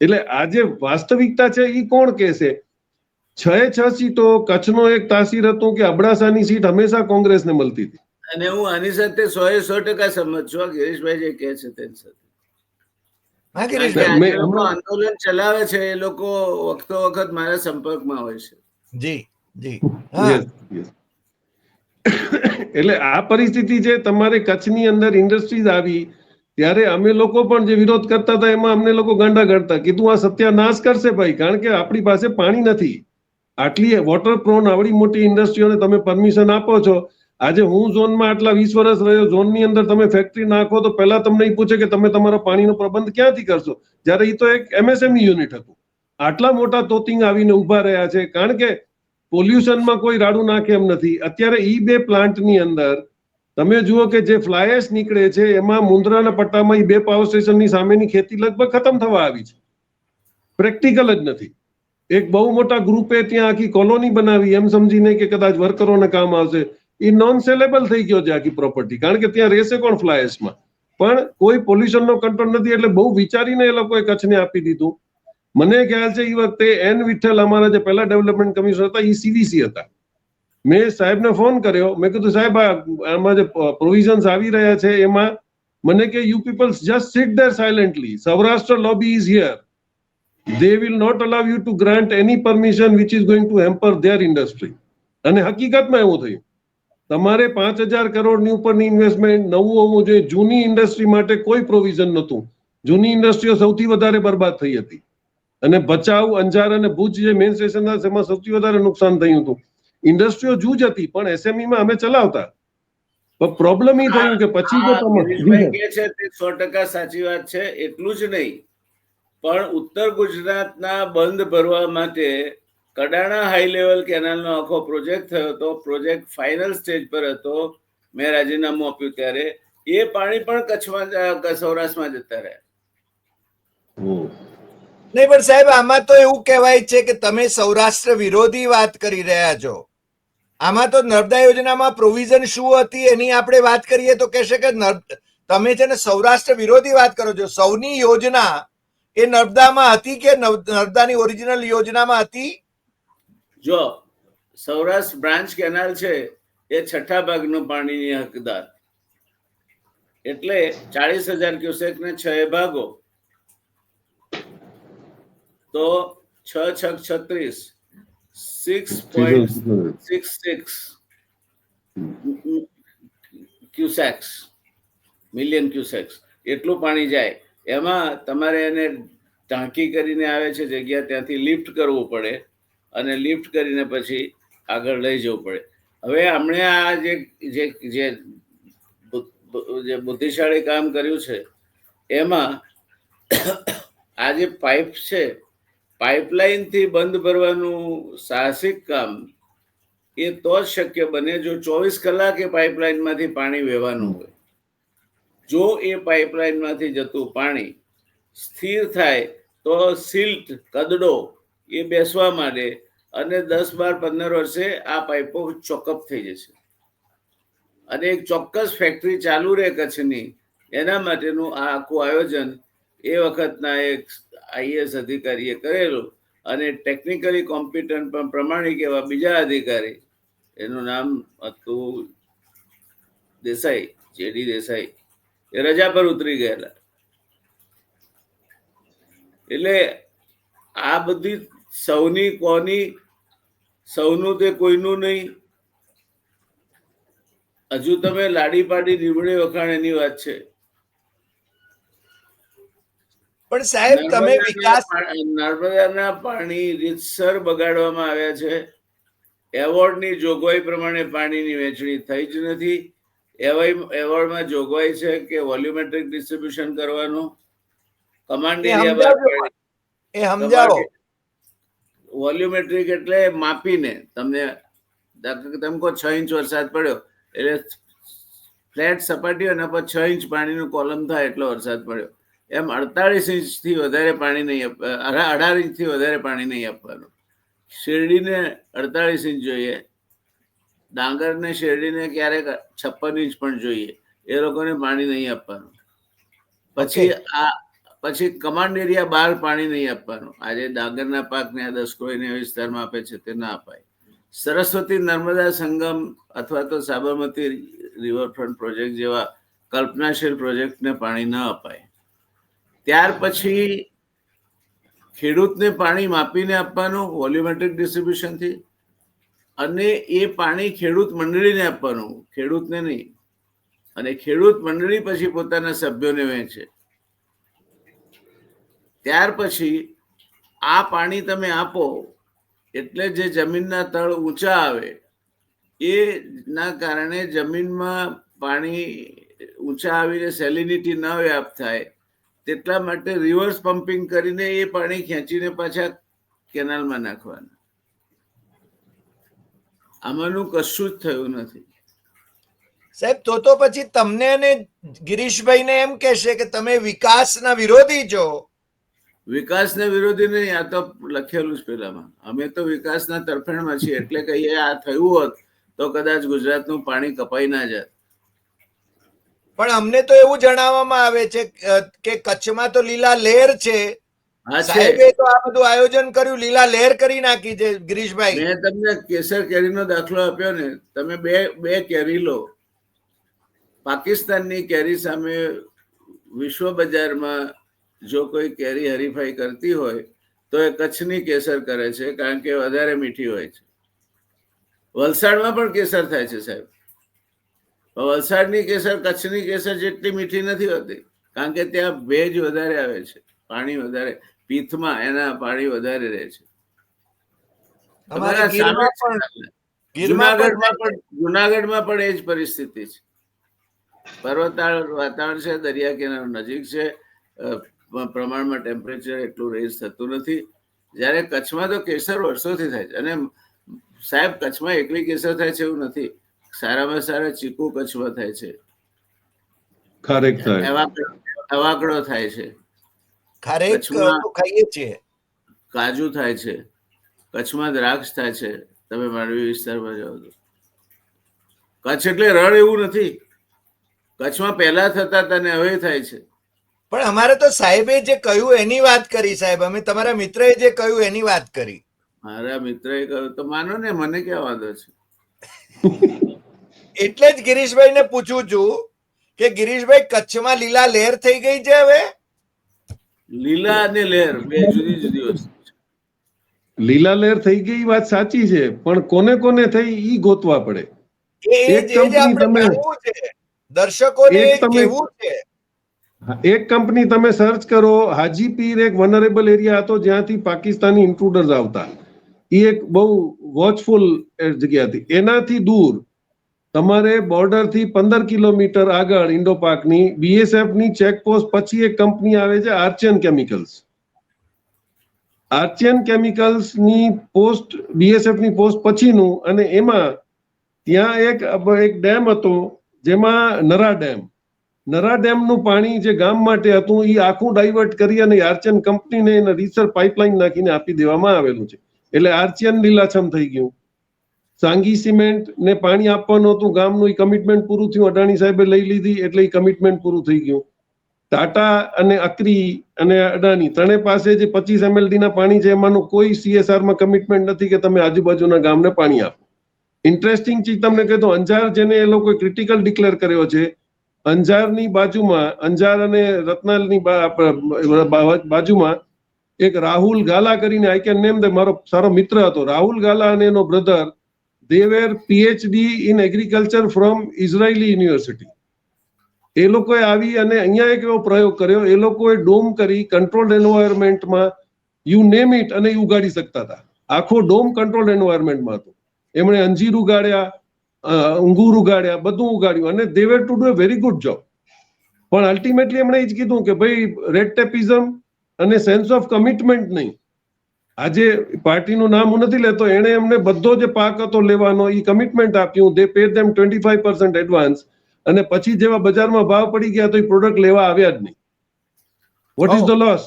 [SPEAKER 2] એટલે આ જે વાસ્તવિકતા છે એ કોણ કહેશે? 6 સીટો, કચ્છનો એક તાસીર હતું કે અબડાસાની સીટ હંમેશા કોંગ્રેસને મળતી હતી.
[SPEAKER 3] અને હું આની સાથે 100% સંમત છું, ગિરીશભાઈ જે કહે છે તેની સાથે.
[SPEAKER 1] હા
[SPEAKER 3] કારણ કે
[SPEAKER 1] ગિરીશભાઈ.
[SPEAKER 3] આજે લોકો આંદોલન ચલાવે છે એ લોકો વખતો વખત મારા સંપર્કમાં હોય છે.
[SPEAKER 1] જી જી હા
[SPEAKER 2] યસ યસ. એટલે આ પરિસ્થિતિ છે, તમારે કચ્છની અંદર ઇન્ડસ્ટ્રીઝ આવી ત્યારે અમે લોકો પણ જે વિરોધ કરતા હતા એમાં અમને લોકો ગાંડા ગણતા, કીધું આ સત્યાનાશ કરશે ભાઈ, કારણ કે આપણી પાસે પાણી નથી. આટલી વોટર પ્રોન આવડી મોટી ઇન્ડસ્ટ્રીઓને તમે પરમિશન આપો છો. આજે હું ઝોનમાં આટલા 20 વર્ષ રહ્યો, ઝોનની અંદર તમે ફેક્ટરી નાખો તો પહેલા તમને એ પૂછે કે તમે તમારો પાણીનો પ્રબંધ ક્યાંથી કરશો, જ્યારે એ તો એક MSME યુનિટ હતું. આટલા મોટા તોતિંગ આવીને ઉભા રહ્યા છે, કારણ કે પોલ્યુશનમાં કોઈ રાડું નાખે એમ નથી. અત્યારે ઈ 2 પ્લાન્ટની અંદર તમે જુઓ કે જે ફ્લાય એશ નીકળે છે એમાં મુન્દ્રાના પટ્ટામાં ઈ 2 પાવર સ્ટેશનની સામેની ખેતી લગભગ ખતમ થવા આવી છે. પ્રેક્ટિકલ જ નથી. એક બહુ મોટા ગ્રુપે ત્યાં આખી કોલોની બનાવી એમ સમજીને કે કદાચ વર્કરોને કામ આવશે. એ નોન સેલેબલ થઈ ગયો છે આખી પ્રોપર્ટી, કારણ કે ત્યાં રહેશે કોણ ફ્લાય એશમાં. પણ કોઈ પોલ્યુશનનો કંટ્રોલ નથી, એટલે બહુ વિચારીને એ લોકોએ કચ્છને આપી દીધું. મને ખ્યાલ છે એ વખતે એન વિઠ્ઠલ અમારા જે પહેલા ડેવલપમેન્ટ કમિશનર હતા એ CVC હતા. મેં સાહેબને ફોન કર્યો, મેં કીધું સાહેબ આમાં જે પ્રોવિઝન્સ આવી રહ્યા છે એમાં મને કે you peoples just sit there silently, Saurashtra lobby is here, they will not allow you to grant any permission which is going to hamper their industry. અને હકીકતમાં એવું થયું. તમારે 5,000 કરોડની ઉપરની ઇન્વેસ્ટમેન્ટ નવું હોવું જોઈએ. જૂની ઇન્ડસ્ટ્રી માટે કોઈ પ્રોવિઝન નહોતું. જૂની ઇન્ડસ્ટ્રીઓ સૌથી વધારે બરબાદ થઈ હતી, અને ભચાઉ, અંજાર અને ભુજ જે મેઇન સ્ટેશન હતા એમાં સૌથી વધારે નુકસાન થયું હતું. ઇન્ડસ્ટ્રીઓ જૂજ હતી પણ SME માં અમે ચલાવતા. પણ પ્રોબ્લેમ એ થયું કે પછી તો
[SPEAKER 3] ગિરીશભાઈ કહે છે તે 100% સાચી વાત છે. એટલું જ નહીં, પણ ઉત્તર ગુજરાતના બંધ ભરવા માટે કડાણા હાઈ લેવલ કેનાલનો આખો પ્રોજેક્ટ થયો હતો. પ્રોજેક્ટ ફાઇનલ સ્ટેજ પર હતો. મેં રાજીનામું આપ્યું ત્યારે એ પાણી પણ કચ્છમાં, સૌરાષ્ટ્રમાં જતા રહ્યા.
[SPEAKER 1] નહીં પણ સાહેબ આમાં તો એવું કહેવાય છે કે તમે સૌરાષ્ટ્ર વિરોધી વાત કરી રહ્યા છો. આમાં તો નર્મદા યોજનામાં પ્રોવિઝન શું હતી એની આપણે વાત કરીએ તો કહેશે કે તમે છે ને સૌરાષ્ટ્ર વિરોધી વાત કરો છો. સૌની યોજના એ નર્મદામાં હતી કે નર્મદાની ઓરિજિનલ યોજનામાં હતી?
[SPEAKER 3] જો સૌરાષ્ટ્ર બ્રાન્ચ કેનાલ છે એ 6ઠા ભાગનું પાણીની હકદાર, એટલે 40,000 ક્યુસેક ને 6 ભાગો તો 6 6 36 6.66 ક્યુસેક્સ, મિલિયન ક્યુસેક્સ એટલું પાણી જાય. એમાં તમારે એને ટાંકી કરીને આવે છે જગ્યા, ત્યાંથી લિફ્ટ કરવું પડે અને લિફ્ટ કરીને પછી આગળ લઈ જવું પડે. હવે આપણે આ જે બુદ્ધિશાળી કામ કર્યું છે એમાં આ જે પાઇપ છે, પાઇપલાઇન થી બંધ ભરવાનું સાહસિક કામ એ તો જ શક્ય બને જો 24 કલાક એ પાઇપલાઇનમાંથી પાણી વહેવાનું હોય. જો એ પાઇપલાઇનમાંથી જતું પાણી સ્થિર થાય તો સિલ્ટ, કદડો એ બેસવા માંડે અને 10 12 15 વર્ષે આ પાઇપો ચોકઅપ થઈ જશે અને એક ચોક્કસ ફેક્ટરી ચાલુ રહે કચ્છની. એના માટેનું આ આખું આયોજન એ વખતના એક IAS અધિકારીએ કરેલું, અને ટેકનિકલી કોમ્પિટન્ટ પણ પ્રમાણિક એવા બીજા અધિકારી, એનું નામ હતું દેસાઈ, JD દેસાઈ, એ રજા પર ઉતરી ગયેલા. એટલે આ બધી સૌની કોની, સૌનું તે કોઈનું નહીં. હજુ તમે લાડી પાડી નીવડે વખાણ એની વાત છે.
[SPEAKER 1] પણ સાહેબ તમે વિકાસ,
[SPEAKER 3] નર્મદાના પાણી રીતસર બગાડવામાં આવ્યા છે. એવોર્ડની જોગવાઈ પ્રમાણે પાણીની વહેંચણી થઈ જ નથી. એવોર્ડમાં જોગવાઈ છે કે વોલ્યુમેટ્રિક ડિસ્ટ્રીબ્યુશન કરવાનું, કમાન્ડ એરિયા
[SPEAKER 1] એ સમજાવો.
[SPEAKER 3] વોલ્યુમેટ્રિક એટલે માપીને. તમને તમે કહો 6 ઇંચ વરસાદ પડ્યો એટલે ફ્લેટ સપાટી એના પર 6 ઇંચ પાણીનું કોલમ થાય એટલો વરસાદ પડ્યો. એમ 48 ઇંચથી વધારે પાણી નહીં, 18 ઇંચથી વધારે પાણી નહીં આપવાનું. શેરડીને 48 ઇંચ જોઈએ, ડાંગરને શેરડીને ક્યારેક 56 ઇંચ પણ જોઈએ. એ લોકોને પાણી નહીં આપવાનું. પછી કમાન્ડ એરિયા બહાર પાણી નહીં આપવાનું. આજે ડાંગરના પાકને આ દસકોઈને વિસ્તારમાં આપે છે તે ના અપાય. સરસ્વતી નર્મદા સંગમ અથવા તો સાબરમતી રિવરફ્રન્ટ પ્રોજેક્ટ જેવા કલ્પનાશીલ પ્રોજેક્ટને પાણી ન અપાય. ત્યાર પછી ખેડૂતને પાણી માપીને આપવાનું વોલ્યુમેટ્રિક ડિસ્ટ્રીબ્યુશનથી, અને એ પાણી ખેડૂત મંડળીને આપવાનું, ખેડૂતને નહીં. અને ખેડૂત મંડળી પછી પોતાના સભ્યોને વહેંચે. ત્યાર પછી આ પાણી તમે આપો એટલે જે જમીનના તળ ઊંચા આવે એ ના કારણે જમીનમાં પાણી ઊંચા આવીને સેલિનિટી ન વ્યાપ્ત થાય, તેટલા માટે રિવર્સ પમ્પિંગ કરીને એ પાણી ખેંચીને પાછા કેનાલમાં નાખવાના. આમાંનું કશું જ થયું નથી.
[SPEAKER 1] સાહેબ, તો પછી તમને અને ગિરીશભાઈને એમ કહેશે કે તમે વિકાસના વિરોધી છો.
[SPEAKER 3] વિકાસના વિરોધી નહીં, આ તો લખેલું જ પેલામાં. અમે તો વિકાસના તરફેણમાં છીએ, એટલે કહીએ આ થયું હોત તો કદાચ ગુજરાતનું પાણી કપાઈ ના જાય.
[SPEAKER 1] પણ અમને તો એવું જણાવવામાં આવે છે કે કચ્છમાં તો લીલા લહેર છે. સાહેબે તો આ બધું આયોજન કર્યું, લીલા લહેર કરી નાખી છે. ગિરીશભાઈ,
[SPEAKER 3] મેં તમને કેસર કેરીનો દાખલો આપ્યો ને, તમે બે કેરી લો. પાકિસ્તાનની કેરી સામે વિશ્વ બજારમાં જો કોઈ કેરી હરીફાઈ કરતી હોય તો એ કચ્છની કેસર કરે છે, કારણ કે વધારે મીઠી હોય છે. વલસાડમાં પણ કેસર થાય છે સાહેબ. વલસાડની કેસર કચ્છની કેસર જેટલી મીઠી નથી હોતી, કારણ કે ત્યાં ભેજ વધારે આવે છે, પાણી વધારે, પીથમાં એના પાણી વધારે રહે છે. જુનાગઢમાં પણ એ જ પરિસ્થિતિ છે. પર્વતાળ વાતાવરણ છે, દરિયા કિનારો નજીક છે, પ્રમાણમાં ટેમ્પરેચર એટલું રેઝ થતું નથી. જ્યારે કચ્છમાં તો કેસર વર્ષોથી થાય છે. અને સાહેબ, કચ્છમાં એકલી કેસર થાય છે એવું નથી. સારામાં સારા ચીકુ કચ્છમાં થાય છે, અવાકડો થાય છે,
[SPEAKER 1] ખાઈએ છીએ,
[SPEAKER 3] કાજુ થાય છે, કચ્છમાં દ્રાક્ષ થાય છે. તમે માંડવી વિસ્તારમાં જાઓ તો કચ્છ એટલે રણ એવું નથી. કચ્છમાં પહેલા થતા હતા ને હવે થાય છે.
[SPEAKER 1] પણ અમારે તો સાહેબે જે કહ્યું એની વાત કરી સાહેબ. અમે તમારા મિત્રએ જે કહ્યું એની વાત કરી.
[SPEAKER 3] મારા મિત્રએ કહ્યું તો માનો ને, મને ક્યાં વાંધો છે.
[SPEAKER 1] એટલે જ ગિરીશભાઈ ને પૂછું છું કે ગિરીશભાઈ, કચ્છમાં લીલા લહેર થઈ ગઈ છે હવે?
[SPEAKER 2] લીલા અને લહેર બે જુદી જુદી વસ્તુ છે. લીલા લહેર થઈ ગઈ વાત સાચી છે, પણ કોને કોને થઈ ઈ ગોતવા પડે.
[SPEAKER 1] દર્શકોને કેવું છે.
[SPEAKER 2] એક કંપની તમે સર્ચ કરો, હાજીપીર એક વનરેબલ એરિયા હતો જ્યાંથી પાકિસ્તાની ઇન્ટ્રુડર્સ આવતા. એ એક બહુ વોચફુલ જગ્યા હતી. એનાથી દૂર તમારે બોર્ડર થી 15 કિલોમીટર આગળ ઇન્ડો પાકની BSF ની ચેકપોસ્ટ પછી એક કંપની આવે છે, આર્ચિયન કેમિકલ્સ. આર્ચિયન કેમિકલ્સ ની પોસ્ટ BSF ની પોસ્ટ પછીનું, અને એમાં ત્યાં એક ડેમ હતો જેમાં નરા ડેમનું પાણી જે ગામ માટે હતું એ આખું ડાયવર્ટ કરી અને આર્ચિયન કંપનીને રીસર પાઇપલાઇન નાખીને આપી દેવામાં આવેલું છે. એટલે આર્ચિયન લીલાછમ થઈ ગયું. સાંગી સિમેન્ટ ને પાણી આપવાનું હતું ગામનું, એ કમિટમેન્ટ પૂરું થયું. અડાણી સાહેબે લઈ લીધી એટલે એ કમિટમેન્ટ પૂરું થઈ ગયું. ટાટા અને અક્રી અને અડાણી ત્રણે પાસે જે 25 MLD ના પાણી છે એમાંનું કોઈ CSR માં કમિટમેન્ટ નથી કે તમે આજુબાજુના ગામને પાણી આપો. ઇન્ટરેસ્ટિંગ ચીજ તમને કહી દઉં, અંજાર જેને એ લોકોએ ક્રિટિકલ ડિક્લેર કર્યો છે, અંજારની બાજુમાં, અંજાર અને રત્નાલની બાજુમાં એક રાહુલ ગાલા કરીને, આઈ કેન નેમ ધેમ, મારો સારો મિત્ર હતો રાહુલ ગાલા અને એનો brother, they were PhD in agriculture from Israeli university. એ લોકોએ આવી અને અહીંયા એક એવો પ્રયોગ કર્યો, એ લોકોએ ડોમ કરી કંટ્રોલ્ડ એન્વાયરમેન્ટમાં, યુ નેમ ઇટ, અને એ ઉગાડી શકતા હતા. આખો ડોમ કંટ્રોલ્ડ એન્વાયરમેન્ટમાં હતો. એમણે અંજીર ઉગાડ્યા, અંગુર ઉગાડ્યા, બધું ઉગાડ્યું, અને they were to do a very good job. પણ અલ્ટિમેટલી એમણે એ જ કીધું કે ભાઈ, રેડ ટેપિઝમ અને સેન્સ ઓફ કમિટમેન્ટ નહીં. આજે પાર્ટીનું નામ હું નથી લેતો, એણે એમને બધો જે પાક હતો લેવાનો એ કમિટમેન્ટ આપ્યું. દે પેડ ધેમ 25% એડવાન્સ, અને પછી જેવા બજારમાં ભાવ પડી ગયા તો એ પ્રોડક્ટ લેવા આવ્યા જ નહીં. What is the loss?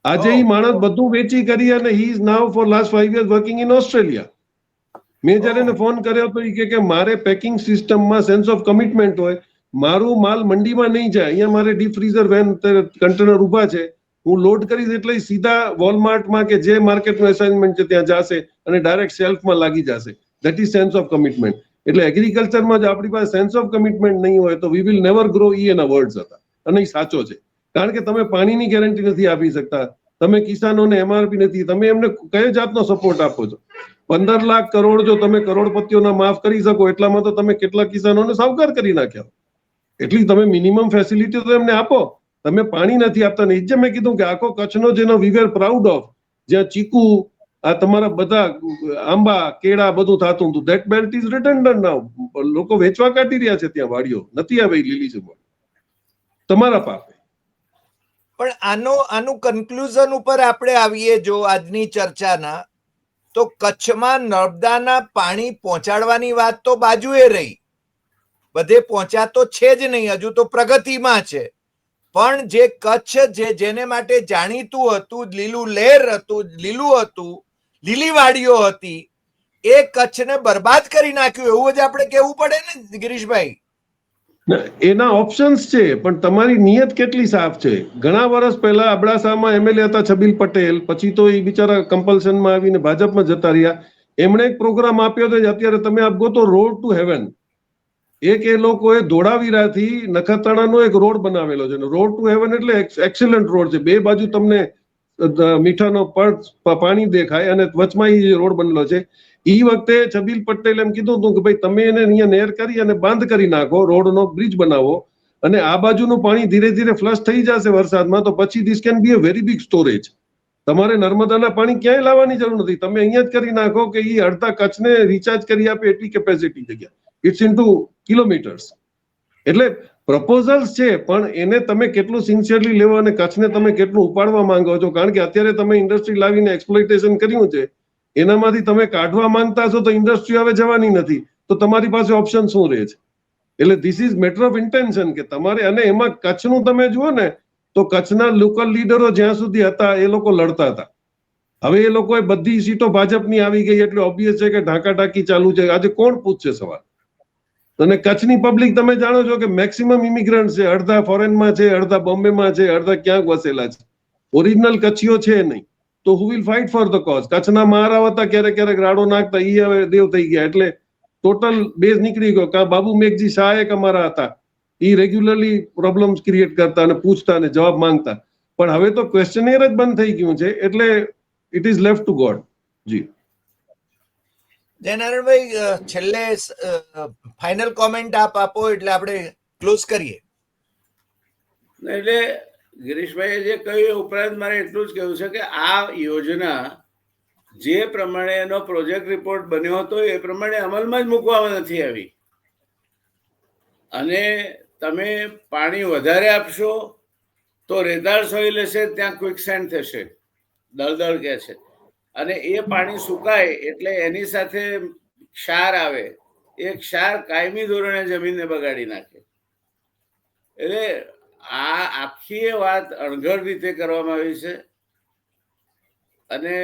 [SPEAKER 2] આજે એ માણસ બધું વેચી કરી અને he is now for last 5 years working in Australia. મેં જયારે એને ફોન કર્યો તો એ કે મારે પેકિંગ સિસ્ટમમાં સેન્સ ઓફ કમિટમેન્ટ હોય, મારું માલ મંડીમાં નહીં જાય, અહીંયા મારે ડીપ ફ્રીઝર વેન કન્ટેનર ઉભા છે, હું લોડ કરીશ એટલે ઈ સીધા વોલમાર્ટમાં કે જે માર્કેટનું એસાઇનમેન્ટ છે ત્યાં જશે અને ડાયરેક્ટ શેલ્ફમાં લાગી જશે. That is sense of commitment. એટલે એગ્રીકલ્ચરમાં જો આપણી પાસે સેન્સ ઓફ કમિટમેન્ટ નહીં હોય તો વી વિલ નેવર ગ્રો, ઈ એના વર્ડ્સ હતા અને એ સાચો છે. કારણ કે તમે પાણીની ગેરંટી નથી આપી શકતા, તમે કિસાનોને એમઆરપી નથી, તમે એમને કઈ જાતનો સપોર્ટ આપો છો? 15 લાખ કરોડ જો તમે કરોડપતિઓના માફ કરી શકો એટલામાં તો તમે કેટલા કિસાનોને સાવકાર કરી નાખ્યા. એટલી તમે મિનિમમ ફેસિલિટી તો એમને આપો. તમે પાણી નથી આપતા ને. એ જ મેં કીધું કે આખો કચ્છનો જેનો વી વેર પ્રાઉડ ઓફ, જ્યાં ચીકુ, આ તમારા બધા આંબા કેળા બધું થતું હતું, ધેટ બેલ્ટ ઇઝ રિટર્ન નાઉ. લોકો વેચવા કાઢી રહ્યા છે ત્યાં વાડીઓ, નથી આવે લીલી જમવા તમારા પાપે.
[SPEAKER 1] પણ આનું કન્ક્લુઝન ઉપર આપણે આવીએ જો આજની ચર્ચાના, તો કચ્છમાં નર્મદાના પાણી પહોંચાડવાની વાત તો બાજુએ રહી, બધે પહોંચાતો છે જ નહીં, હજુ તો પ્રગતિમાં છે. પણ જે કચ્છ જેને માટે જાણીતું હતું, લીલું લહેર હતું, લીલું હતું, લીલી વાડીઓ હતી, એ કચ્છને બરબાદ કરી નાખ્યું, એવું જ આપણે કહેવું પડે ને ગિરીશભાઈ?
[SPEAKER 2] એના ઓપ્શન્સ છે, પણ તમારી નિયત કેટલી સાફ છે? ઘણા વર્ષ પહેલા અબડાસામાં એમએલએ હતા છબીલ પટેલ, પછી તો એ બિચારા કમ્પલ્શનમાં આવીને ભાજપમાં જતા રહ્યા. એમણે એક પ્રોગ્રામ આપ્યો હતો, અત્યારે તમે આપગો તો રોડ ટુ હેવન. એક એ લોકોએ ધોળાવીરાથી નખત્રાણાનો એક રોડ બનાવેલો છે. રોડ ટુ હેવન એટલે એક્સેલન્ટ રોડ છે. બે બાજુ તમને મીઠાનો પાણી દેખાય અને વચમાં એ રોડ બનેલો છે. એ વખતે છબીલ પટેલ એમ કીધું હતું કે ભાઈ તમે એને અહીંયા નેર કરી અને બાંધ કરી નાખો, રોડનો બ્રિજ બનાવો, અને આ બાજુનું પાણી ધીરે ધીરે ફ્લશ થઈ જશે વરસાદમાં, તો પછી this can be a very big storage. તમારે નર્મદાના પાણી ક્યાંય લાવવાની જરૂર નથી, તમે અહીંયા જ કરી નાખો કે એ અડધા કચ્છને રિચાર્જ કરી આપે એટલી કેપેસિટી જગ્યા. It's into kilometres. એટલે પ્રપોઝલ્સ છે, પણ એને તમે કેટલું સિન્સિયરલી લેવો અને કચ્છને તમે કેટલું ઉપાડવા માંગો છો. કારણ કે અત્યારે તમે ઇન્ડસ્ટ્રી લાવીને એક્સપ્લોઇટેશન કર્યું છે, એનામાંથી તમે કાઢવા માંગતા છો તો ઇન્ડસ્ટ્રી હવે જવાની નથી, તો તમારી પાસે ઓપ્શન શું રહે છે? એટલે this is matter of intention કે તમારે, અને એમાં કચ્છનું તમે જુઓ ને તો કચ્છના લોકલ લીડરો જ્યાં સુધી હતા એ લોકો લડતા હતા. હવે એ લોકોએ બધી સીટો ભાજપની આવી ગઈ એટલે ઓબ્વિયસ છે કે ઢાંકા ઢાંકી ચાલુ છે. આજે કોણ પૂછશે સવાલ? અને કચ્છની પબ્લિક તમે જાણો છો કે મેક્સિમમ ઇમિગ્રન્ટ છે, અડધા ફોરેનમાં છે, અડધા બોમ્બેમાં છે, અડધા ક્યાંક વસેલા છે, ઓરિજિનલ કચ્છીઓ છે નહીં. તો who will fight for the cause? કચ્છના મહારાવ હતા, ક્યારેક ક્યારેક રાડો નાખતા, ઈ હવે દેવ થઈ ગયા. એટલે ટોટલ બેઝ નીકળી ગયો. કા બાબુ મેઘજી શાહ એક અમારા હતા, ઈ રેગ્યુલરલી પ્રોબ્લેમ્સ ક્રિએટ કરતા અને પૂછતા અને જવાબ માંગતા. પણ હવે તો ક્વેશ્ચનિયર જ બંધ થઈ ગયું છે, એટલે it is left to God. જી
[SPEAKER 1] જયનારાયણભાઈ, છેલ્લે ફાઇનલ કોમેન્ટ આપો એટલે આપણે ક્લોઝ કરીએ.
[SPEAKER 3] એટલે ગિરીશભાઈએ જે કહ્યું એ ઉપરાંત મારે એટલું જ કહેવું છે કે આ યોજના જે પ્રમાણે એનો પ્રોજેક્ટ રિપોર્ટ બન્યો હતો એ પ્રમાણે અમલમાં જ મૂકવામાં નથી આવી. અને તમે પાણી વધારે આપશો તો રેતાળ સોઇલ હશે, ત્યાં ક્વિકસેન્ડ થશે, દળદળ કે છે, અને એ પાણી સુકાય એટલે એની સાથે ક્ષાર આવે, એ ક્ષાર કાયમી ધોરણે જમીનને બગાડી નાખે. એટલે આ આખી વાત અણઘડ રીતે કરવામાં આવી છે. અને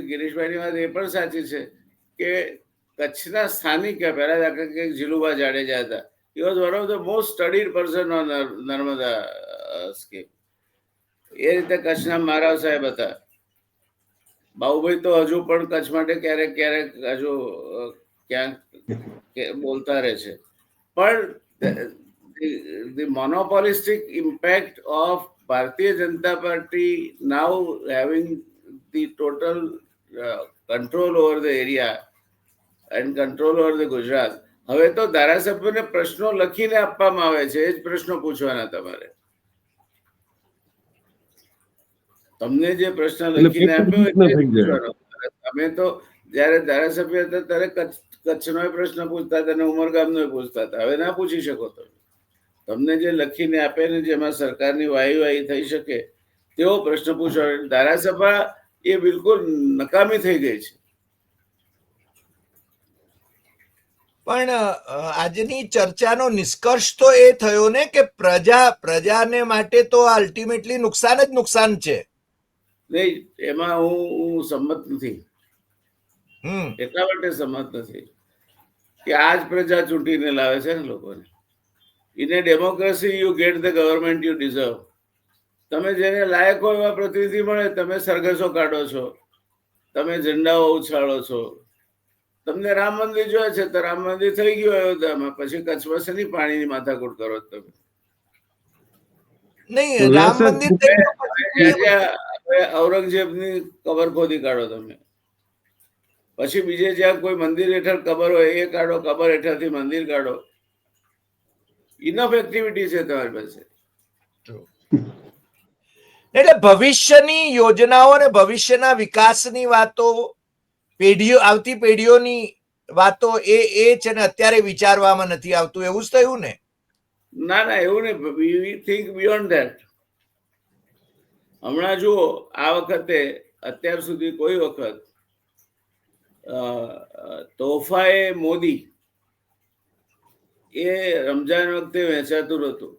[SPEAKER 3] ગિરીશભાઈની વાત એ પણ સાચી છે કે કચ્છના સ્થાનિક, પહેલા દાખલા કે જીલુભા જાડેજા હતા, he was one of the most studied person on Narmada scheme. એ રીતે કચ્છના મહારાવ સાહેબ હતા. બાબુભાઈ તો હજુ પણ કચ્છ માટે ક્યારેક ક્યારેક હજુ ક્યાંક બોલતા રહે છે. પણ the monopolistic impact of Bharatiya Janata Party now having the total control over the area and control over the Gujarat. હવે તો ધારાસભ્યોને પ્રશ્નો લખીને આપવામાં આવે છે, એ જ પ્રશ્નો પૂછવાના તમારે. તમને જે પ્રશ્ન લખીને આપ્યો, તમે તો જયારે ધારાસભ્ય હતા ત્યારે કચ્છનો પ્રશ્ન પૂછતા હતા અને ઉમરગામનો પૂછતા હતા. હવે ના પૂછી શકો તમે. તમને જે લખીને આપે ને જેમાં સરકારની વાહી થઈ શકે તેવો પ્રશ્ન પૂછવા. ધારાસભા એ બિલકુલ નકામી થઈ ગઈ છે.
[SPEAKER 1] પણ આજની ચર્ચાનો નિષ્કર્ષ તો એ થયો ને કે પ્રજાને માટે તો અલ્ટિમેટલી નુકસાન જ નુકસાન છે.
[SPEAKER 3] નહીં, એમાં હું સંમત નથી. એટલા માટે સંમત નથી કે આજ પ્રજા ચૂંટીને લાવે છે ને લોકોને. In a democracy, you get the government you deserve. તમે જેને લાયક હોય એવા પ્રતિનિધિ મળે, તમે સરઘસો કાઢો છો, તમે ઝંડાઓ ઉછાળો છો. તમને રામ મંદિર જોઈએ છે તો રામ મંદિર થઈ ગયું અયોધ્યામાં, પછી કચ્છમાં શેની પાણીની માથાકૂટ કરો છો તમે?
[SPEAKER 1] નહીં, રામ
[SPEAKER 2] રહેશે જ.
[SPEAKER 1] મંદિર થઈ ગયું પછી
[SPEAKER 3] ઔરંગઝેબની કબર ખોદી કાઢો તમે, પછી બીજે જ્યાં કોઈ મંદિર હેઠળ કબર હોય એ કાઢો, કબર હેઠળથી મંદિર કાઢો. ઇનફ એક્ટિવિટી છે તમારી પાસે.
[SPEAKER 1] એટલે ભવિષ્યની યોજનાઓ અને ભવિષ્યના વિકાસની વાતો, પેઢીઓ, આવતી પેઢીઓની વાતો એ છે ને અત્યારે વિચારવામાં નથી આવતું, એવું જ થયું ને?
[SPEAKER 3] ના ના, એવું નહીં. વી થિંક બિયોન્ડ ધેટ. હમણાં જુઓ, આ વખતે અત્યાર સુધી કોઈ વખત તોહફાએ મોદી એ રમજાન વખતે વહેંચાતું નહોતું.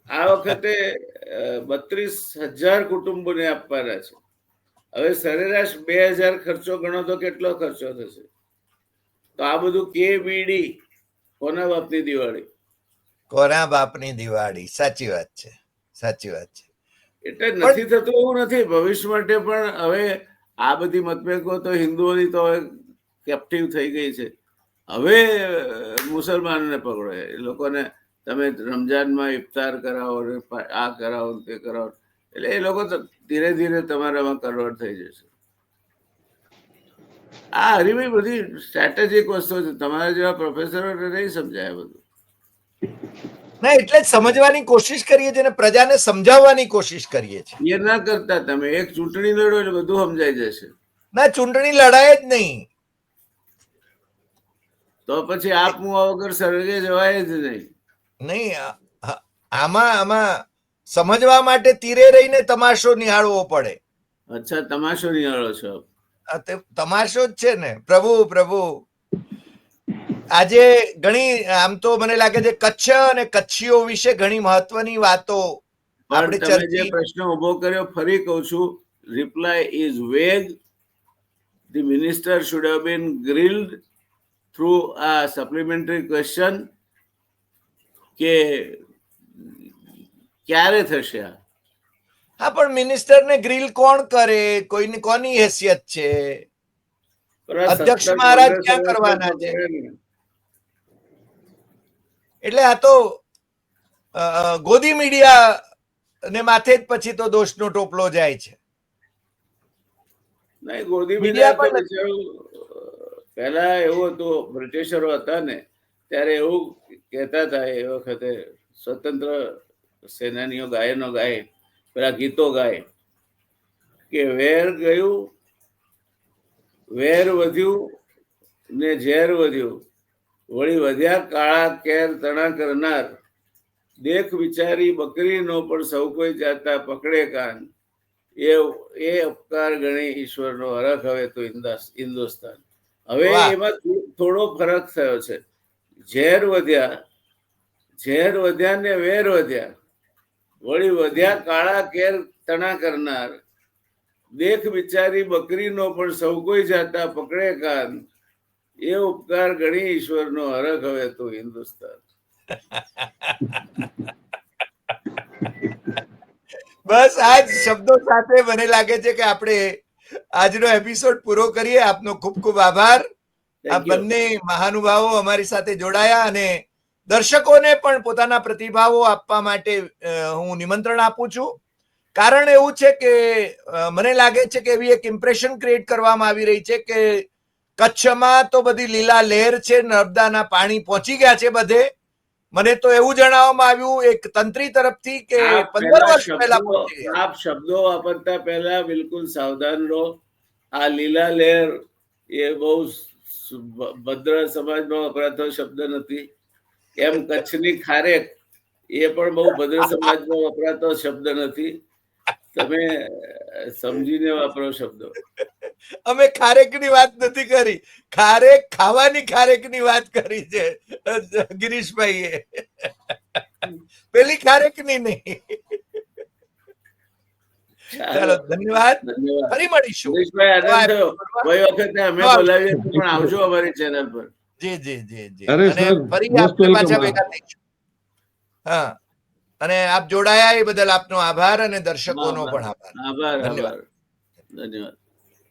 [SPEAKER 3] આ વખતે 32,000 કુટુંબોને આપવાના છે. હવે સરેરાશ 2,000 ખર્ચો ગણો તો કેટલો ખર્ચો થશે? તો આ બધું KBD, કોના બાપની દિવાળી?
[SPEAKER 1] કોના બાપની દિવાળી. સાચી વાત છે, સાચી વાત છે.
[SPEAKER 3] એટલે નથી થતું એવું નથી. ભવિષ્ય માટે પણ હવે આ બધી મતભેદો તો હિન્દુઓની તો કેપ્ટિવ થઈ ગઈ છે. હવે મુસલમાનોને પકડો, એ લોકોને તમે રમજાનમાં ઇફતાર કરાવો, આ કરાવો, તે કરાવો, એટલે એ લોકો તો ધીરે ધીરે તમારામાં કન્વર્ટ થઈ જશે. આ હરીભાઈ બધી સ્ટ્રેટેજિક વસ્તુ છે. તમારા જેવા પ્રોફેસરોને નહીં સમજાય બધું.
[SPEAKER 1] ના, એટલે જ સમજવાની કોશિશ કરીએ છીએ અને પ્રજાને સમજાવવાની કોશિશ કરીએ છીએ.
[SPEAKER 3] એ ના કરતા તમે એક ચૂંટણી લડો એટલે બધું સમજાઈ જશે.
[SPEAKER 1] ના, ચૂંટણી લડાય જ નહીં.
[SPEAKER 3] તો પછી આપ મુઆ વગર સર્ગે જવાય જ નહીં.
[SPEAKER 1] નહીં, આમાં સમજવા માટે તીરે રહીને તમાશો નિહાળવો પડે.
[SPEAKER 3] અચ્છા, તમાશો નિહાળો છો?
[SPEAKER 1] તમાશો જ છે ને. પ્રભુ આજે ઘણી, આમ તો મને લાગે છે કચ્છ અને કચ્છીઓ વિશે ઘણી મહત્વની વાતો આપણે
[SPEAKER 3] તમે જે પ્રશ્ન ઉભો કર્યો, ફરી કહું છું, રિપ્લાય ઇઝ વેગ. The minister should have been grilled through a supplementary question કે ક્યારે થશે આ?
[SPEAKER 1] હા, પણ મિનિસ્ટરને ગ્રીલ કોણ કરે? કોની હેસિયત છે? અધ્યક્ષ મહારાજ ક્યાં કરવાના છે? એટલે આ તો ગોદી મીડિયા ને માથે જ પછી તો દોષનો ટોપલો જાય છે.
[SPEAKER 3] નહીં, ગોદી મીડિયા પહેલા એવું હતું, બ્રિટિશરો હતા ને ત્યારે એવું કહેતા હતા, એ વખતે સ્વતંત્ર સેનાનીઓ ગાયનો ગાય, પેલા ગીતો ગાય કે વેર ગયું, વેર વધ્યું ને ઝેર વધ્યું, વળી વધ્યા કાળા કેર તણા કરનાર, દેખ વિચારી બકરી નો પણ સૌ કોઈ જાતા પકડે કાન, એ ઉપકાર ગણી ઈશ્વરનો હરખ હવે તો હિન્દુસ્તાન. હવે એમાં થોડો ફરક થયો છે. ઝેર વધ્યા ને વેર વધ્યા, વળી વધ્યા કાળા કેર તણા કરનાર, દેખ બિચારી બકરી નો પણ સૌ કોઈ જાતા પકડે કાન, એ ઉપકાર ગણી ઈશ્વરનો હરખ હવે તો હિન્દુસ્તાન.
[SPEAKER 1] બસ આ જ શબ્દો સાથે મને લાગે છે કે આપણે આજનો એપિસોડ પૂરો કરીએ. આપનો ખૂબ ખૂબ આભાર. આ બંને મહાનુભાવો અમારી સાથે જોડાયા અને દર્શકોને પણ પોતાના પ્રતિભાવો આપવા માટે હું નિમંત્રણ આપું છું. કારણ એવું છે કે મને લાગે છે કે એવી એક ઇમ્પ્રેશન ક્રિએટ કરવામાં આવી રહી છે કે કચ્છમાં તો બધી લીલા લહેર છે, નર્મદાના પાણી પહોંચી ગયા છે બધે. મને તો એવું જણાવવામાં આવ્યું એક તંત્રી તરફથી કે 15 વર્ષ પહેલા પહોંચી ગયા.
[SPEAKER 3] આપ શબ્દો વાપરતા પહેલા બિલકુલ સાવધાન રહો. આ લીલા લહેર એ બહુ ભદ્ર સમાજમાં વપરાતો શબ્દ નથી. એમ કચ્છની ખારેક એ પણ બહુ ભદ્ર સમાજમાં વપરાતો શબ્દ નથી. તમે સમજીને વાપરો શબ્દો.
[SPEAKER 1] અમે ખારેકની વાત નથી કરી, ખારેક ખાવાની ખારેકની વાત કરી છે ગિરીશભાઈએ, પેલી ખારેકની નહીં. ચાલો, ધન્યવાદ. ફરી મળીશું.
[SPEAKER 3] ગિરીશભાઈ, આનંદ થયો. ગઈ વખતે અમે બોલાવીએ પણ આવજો અમારી ચેનલ પર.
[SPEAKER 1] જી જી જી જી.
[SPEAKER 2] અરે
[SPEAKER 1] અને
[SPEAKER 2] સર,
[SPEAKER 1] ફરી
[SPEAKER 2] most
[SPEAKER 1] આપણે પાછા
[SPEAKER 2] welcome.
[SPEAKER 1] ભેગા થઈશું. હા, અને આપ જોડાયા એ બદલ આપનો આભાર અને દર્શકોનો પણ આભાર.
[SPEAKER 3] આભાર
[SPEAKER 1] ધન્યવાદ.
[SPEAKER 3] આભાર ધન્યવાદ.